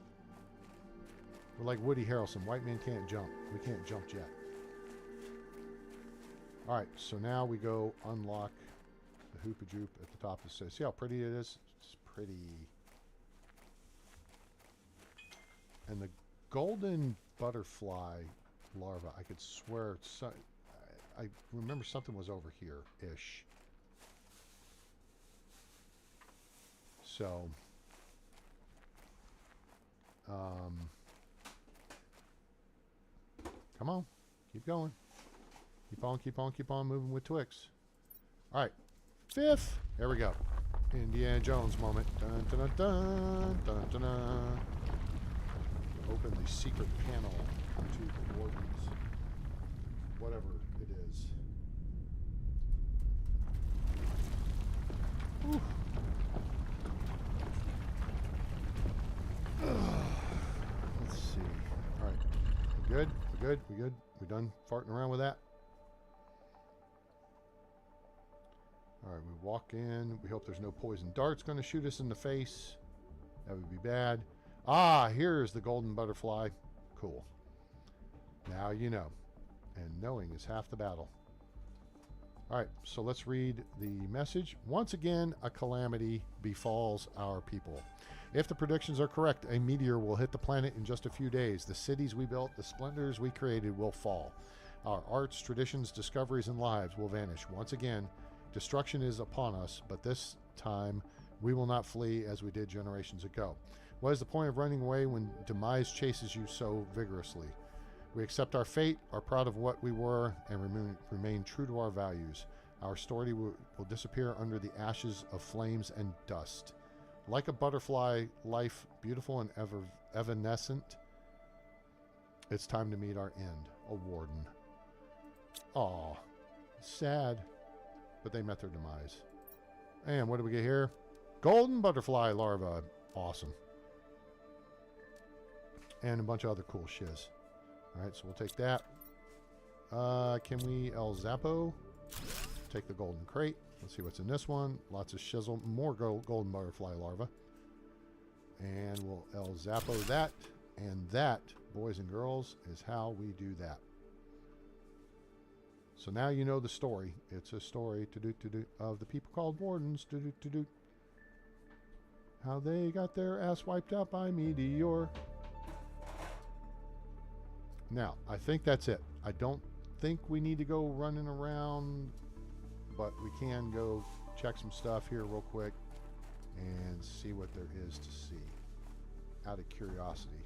We're like Woody Harrelson. White man can't jump. We can't jump jet. All right, so now we go unlock the hoopa-joop at the top of the stairs. See how pretty it is? It's pretty. And the golden butterfly larva, I could swear, I remember something was over here-ish. So, come on, keep going. Keep on moving with Twix. All right, 5th. There we go. Indiana Jones moment. Dun, dun, dun, dun, dun, dun. Open the secret panel to the wardens. Whatever it is. Whew. Let's see. All right. We good? We good? We good? We done farting around with that? All right, we walk in. We hope there's no poison darts going to shoot us in the face. That would be bad. Ah, here's the golden butterfly. Cool. Now you know. And knowing is half the battle. All right, so let's read the message. Once again, a calamity befalls our people. If the predictions are correct, a meteor will hit the planet in just a few days. The cities we built, the splendors we created will fall. Our arts, traditions, discoveries, and lives will vanish. Once again, destruction is upon us, but this time we will not flee as we did generations ago. What is the point of running away when demise chases you so vigorously? We accept our fate, are proud of what we were, and remain true to our values. Our story will disappear under the ashes of flames and dust. Like a butterfly life, beautiful and evanescent, it's time to meet our end. A warden. Aw, sad. But they met their demise. And what do we get here? Golden butterfly larva. Awesome. And a bunch of other cool shiz. Alright, so we'll take that. Can we El Zappo? Take the golden crate. Let's see what's in this one. Lots of shizzle. More golden butterfly larva. And we'll El Zappo that. And that, boys and girls, is how we do that. So now you know the story. It's a story of the people called wardens. How they got their ass wiped out by meteor. Now, I think that's it. I don't think we need to go running around, but we can go check some stuff here real quick and see what there is to see out of curiosity.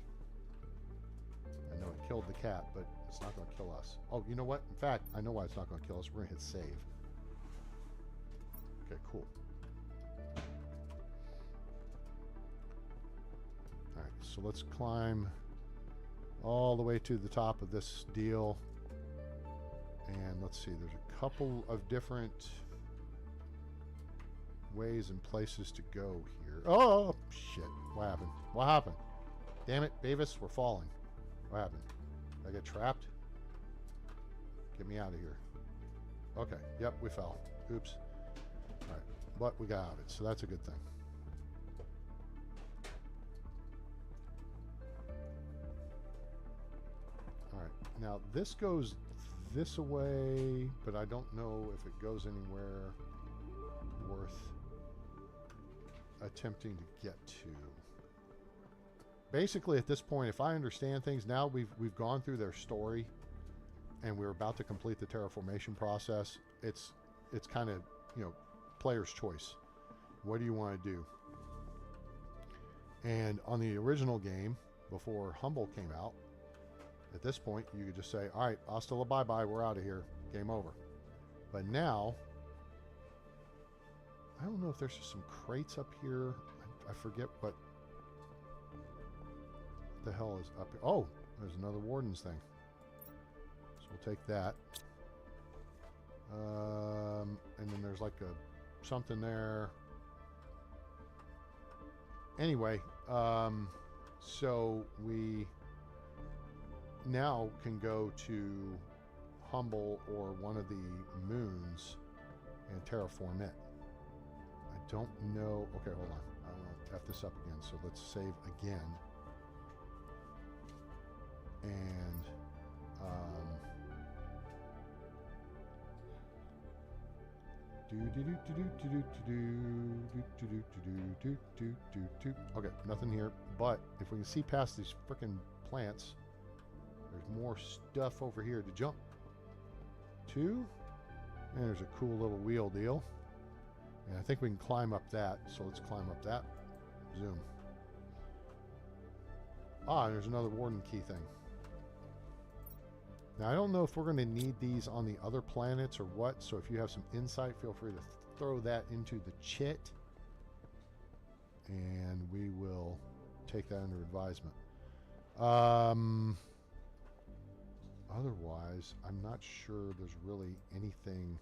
I know it killed the cat, but it's not going to kill us. Oh, you know what? In fact, I know why it's not going to kill us. We're going to hit save. Okay, cool. All right, so let's climb all the way to the top of this deal. And let's see, there's a couple of different ways and places to go here. Oh, shit. What happened? What happened? Damn it, Beavis, we're falling. What happened? Did I get trapped? Get me out of here. Okay. Yep, we fell. Oops. All right. But we got out of it, so that's a good thing. All right. Now, this goes this away, but I don't know if it goes anywhere worth attempting to get to. Basically, at this point, if I understand things, now we've gone through their story, and we're about to complete the terraformation process. It's kind of, you know, player's choice. What do you want to do? And on the original game, before Humble came out, at this point, you could just say, all right, hasta la bye-bye, we're out of here. Game over. But now, I don't know if there's just some crates up here. I forget what the hell is up here. Oh, there's another Warden's thing. So we'll take that. And then there's like something there. Anyway, so we now can go to Humble or one of the moons and terraform it. I don't know. Okay, hold on. I want to F this up again. So let's save again. And okay, nothing here. But if we can see past these freaking plants, there's more stuff over here to jump to. And there's a cool little wheel deal. And I think we can climb up that. So let's climb up that. Zoom. Ah, and there's another Warden key thing. Now, I don't know if we're going to need these on the other planets or what. So if you have some insight, feel free to throw that into the chat. And we will take that under advisement. Otherwise, I'm not sure there's really anything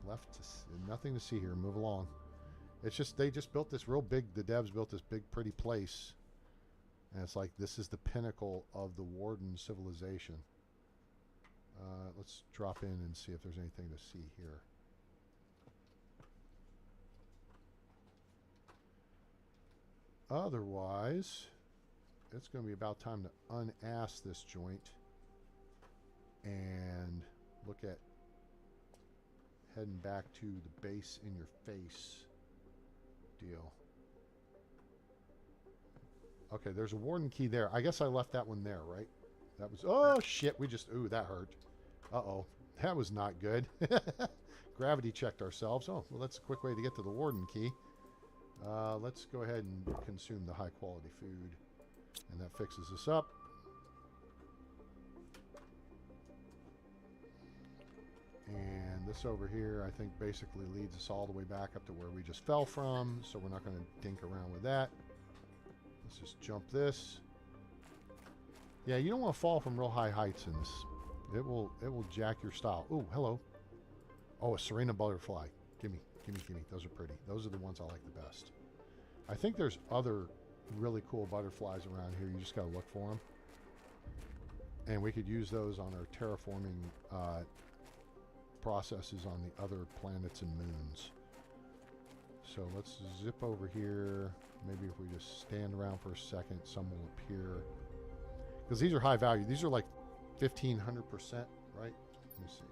left to see. Nothing to see here. Move along. It's just, they just built this real big, the devs built this big, pretty place. And it's like, this is the pinnacle of the Warden civilization. Let's drop in and see if there's anything to see here. Otherwise, it's going to be about time to unass this joint and look at heading back to the base in your face deal. Okay, there's a Warden key there. I guess I left that one there, right? That was... Oh, shit. We just... Ooh, that hurt. Uh-oh. That was not good. Gravity checked ourselves. Oh, well, that's a quick way to get to the Warden key. Let's go ahead and consume the high-quality food. And that fixes us up. And this over here, I think, basically leads us all the way back up to where we just fell from. So we're not going to dink around with that. Let's just jump this. Yeah, you don't want to fall from real high heights in this. It will jack your style. Ooh, hello. Oh, a Serena butterfly. Gimme, gimme, gimme. Those are pretty. Those are the ones I like the best. I think there's other really cool butterflies around here. You just got to look for them. And we could use those on our terraforming processes on the other planets and moons. So let's zip over here. Maybe if we just stand around for a second, some will appear. Because these are high value. These are like 1,500%, right? Let me see.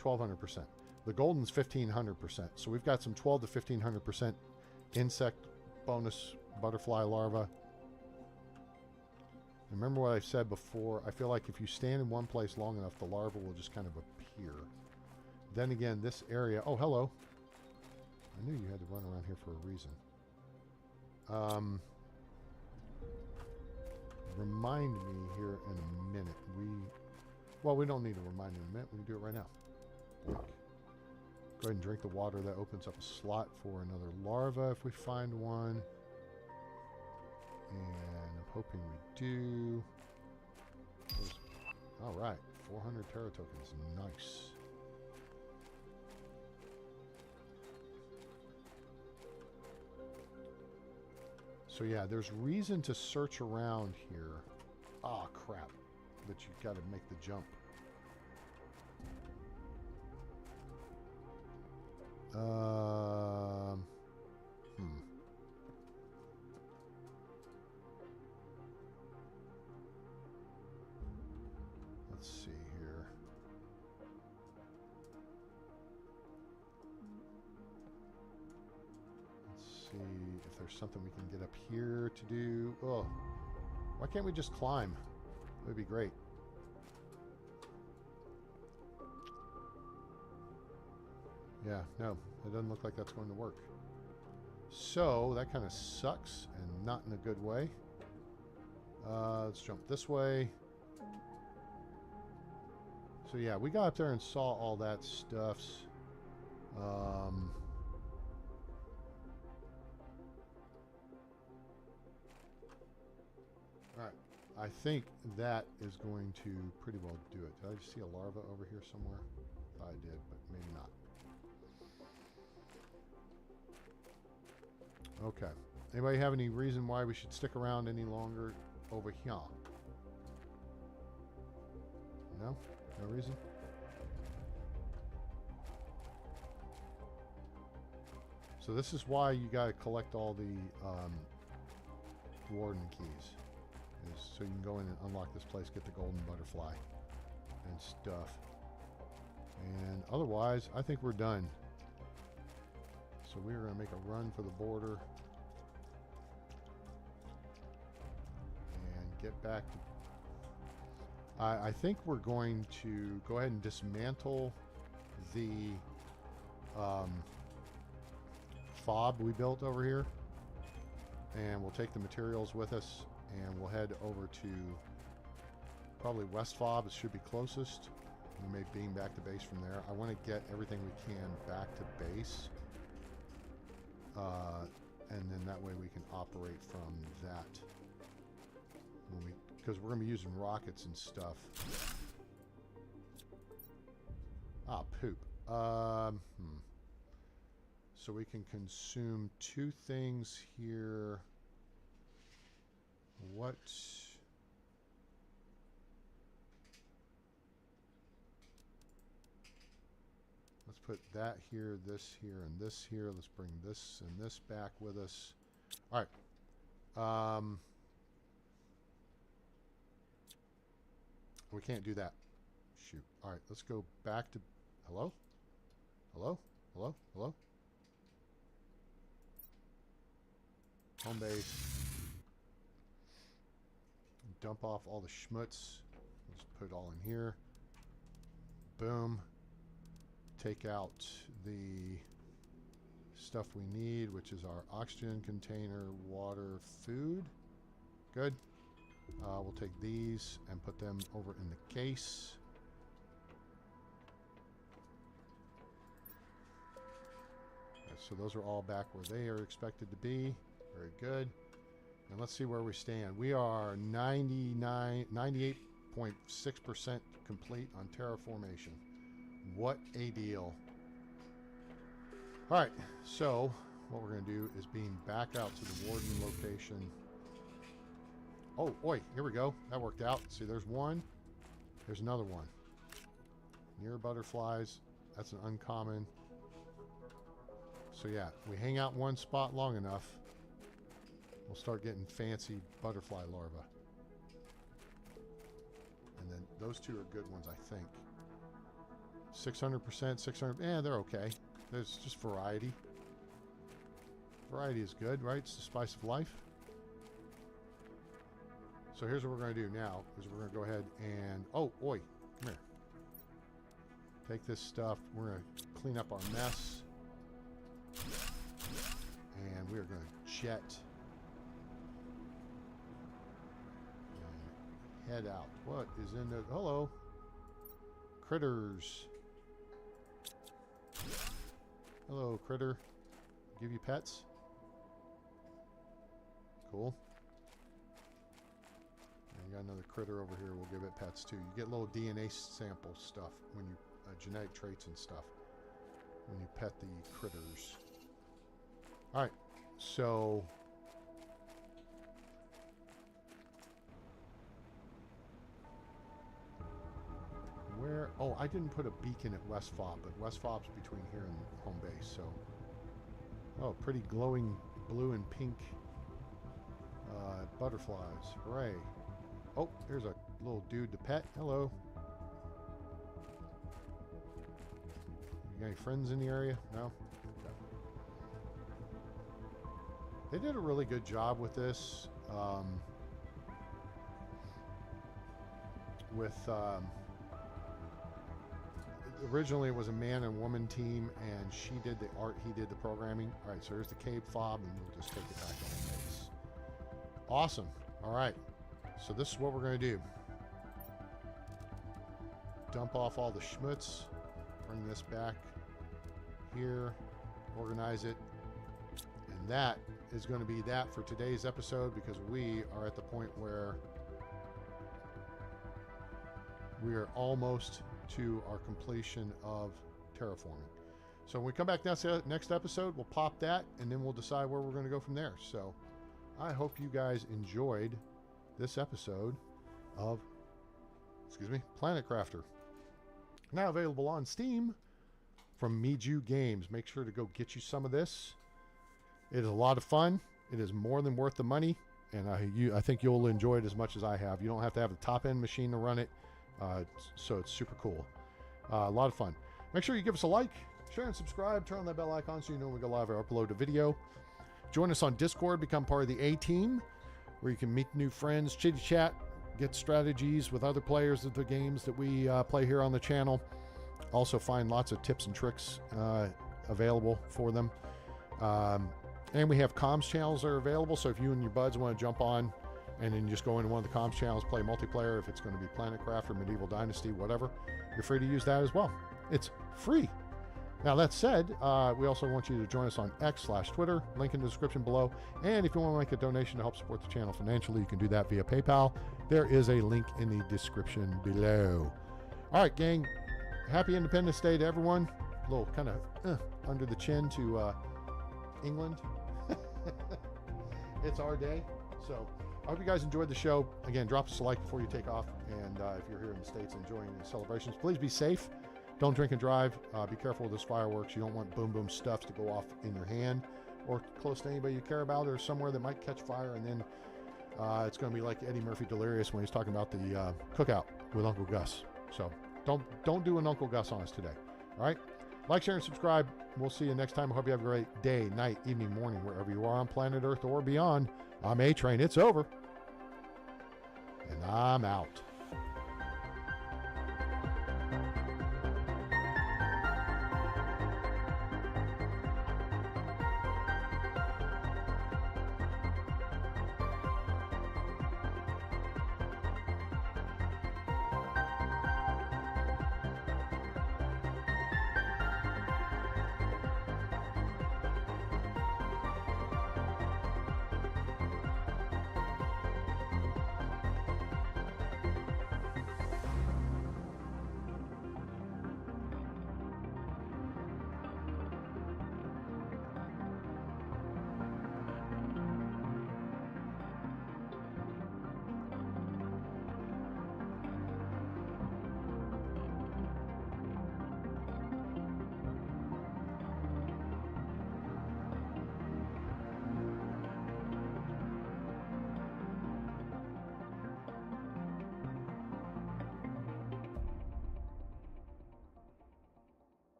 1,200%. The golden's 1,500%. So we've got some 12 to 1,500% insect bonus butterfly larva. Remember what I said before? I feel like if you stand in one place long enough, the larva will just kind of appear. Then again, this area... Oh, hello. I knew you had to run around here for a reason. Remind me here in a minute. Well, we don't need to remind you in a minute. We can do it right now. Boink. Go ahead and drink the water. That opens up a slot for another larva if we find one. And I'm hoping we do. All right. 400 Terra tokens. Nice. So yeah, there's reason to search around here. Ah, crap. But you got to make the jump. Hmm. Let's see here. Let's see if there's something we can get up here to do. Oh, why can't we just climb? That would be great. Yeah, no, it doesn't look like that's going to work. So that kind of sucks, and not in a good way. Let's jump this way. So yeah, we got up there and saw all that stuff. Alright, I think that is going to pretty well do it. Did I just see a larva over here somewhere? Thought I did, but maybe not. Okay. Anybody have any reason why we should stick around any longer over here? No? No reason? So this is why you got to collect all the warden keys. Is so you can go in and unlock this place, get the golden butterfly and stuff. And otherwise, I think we're done. So we're going to make a run for the border and get back to... I think we're going to go ahead and dismantle the fob we built over here. And we'll take the materials with us and we'll head over to probably West Fob. It should be closest. We may beam back to base from there. I want to get everything we can back to base. And then that way we can operate from that. Because we're going to be using rockets and stuff. Ah, poop. So we can consume 2 things here. What? Let's put that here, this here, and this here. Let's bring this and this back with us. All right. We can't do that. Shoot. All right, let's go back to... Hello? Hello? Hello? Hello? Home base. Dump off all the schmutz. Let's put it all in here. Boom. Take out the stuff we need, which is our oxygen container, water, food. Good. We'll take these and put them over in the case. So those are all back where they are expected to be. Very good. And let's see where we stand. We are 98.6% complete on terraformation. What a deal. All right, so what we're going to do is beam back out to the warden location. Oh, oi, here we go. That worked out. See, there's one. There's another one. Near butterflies. That's an uncommon. So yeah, we hang out in one spot long enough, we'll start getting fancy butterfly larvae. And then those 2 are good ones, I think. 600%, 600, they're okay. There's just variety. Variety is good, right? It's the spice of life. So here's what we're going to do now, is we're going to go ahead and... Oh, oi, come here. Take this stuff. We're going to clean up our mess. And we are going to jet and head out. What is in the... Hello. Critters. Hello, critter. Give you pets? Cool. And you got another critter over here. We'll give it pets too. You get little DNA sample stuff when you... genetic traits and stuff when you pet the critters. Alright, so Where? Oh, I didn't put a beacon at West Fob, but West Fob's between here and home base. So, oh, pretty glowing blue and pink butterflies. Hooray! Oh, there's a little dude to pet. Hello. You got any friends in the area? No? Okay. They did a really good job with this. Originally it was a man and woman team, and she did the art, he did the programming. All right, so here's the cave fob, and we'll just take it back on base. Awesome. All right, so this is what we're going to do. Dump off all the schmutz, bring this back here, organize it, and that is going to be that for today's episode, because we are at the point where we are almost to our completion of terraforming. So when we come back next episode, we'll pop that, and then we'll decide where we're going to go from there. So I hope you guys enjoyed this episode of, Planet Crafter. Now available on Steam from Miju Games. Make sure to go get you some of this. It is a lot of fun. It is more than worth the money, and I think you'll enjoy it as much as I have. You don't have to have a top-end machine to run it, so it's super cool. A lot of fun. Make sure you give us a like, share, and subscribe. Turn on that bell icon so you know when we go live or upload a video. Join us on Discord. Become part of the A-Team, where you can meet new friends, chitty chat, get strategies with other players of the games that we play here on the channel. Also find lots of tips and tricks available for them. And we have comms channels that are available, so if you and your buds want to jump on and then just go into one of the comms channels, play multiplayer, if it's going to be Planet Craft or Medieval Dynasty, whatever, you're free to use that as well. It's free. Now, that said, we also want you to join us on X/Twitter, link in the description below. And if you want to make a donation to help support the channel financially, you can do that via PayPal. There is a link in the description below. All right, gang. Happy Independence Day to everyone. A little kind of under the chin to England. It's our day. So I hope you guys enjoyed the show. Again, drop us a like before you take off. And if you're here in the States enjoying the celebrations, please be safe. Don't drink and drive. Be careful with those fireworks. You don't want boom boom stuff to go off in your hand or close to anybody you care about, or somewhere that might catch fire. And then it's going to be like Eddie Murphy Delirious when he's talking about the cookout with Uncle Gus. So don't do an Uncle Gus on us today. All right? Like, share, and subscribe. We'll see you next time. I hope you have a great day, night, evening, morning, wherever you are on planet Earth or beyond. I'm A-Train. It's over. And I'm out.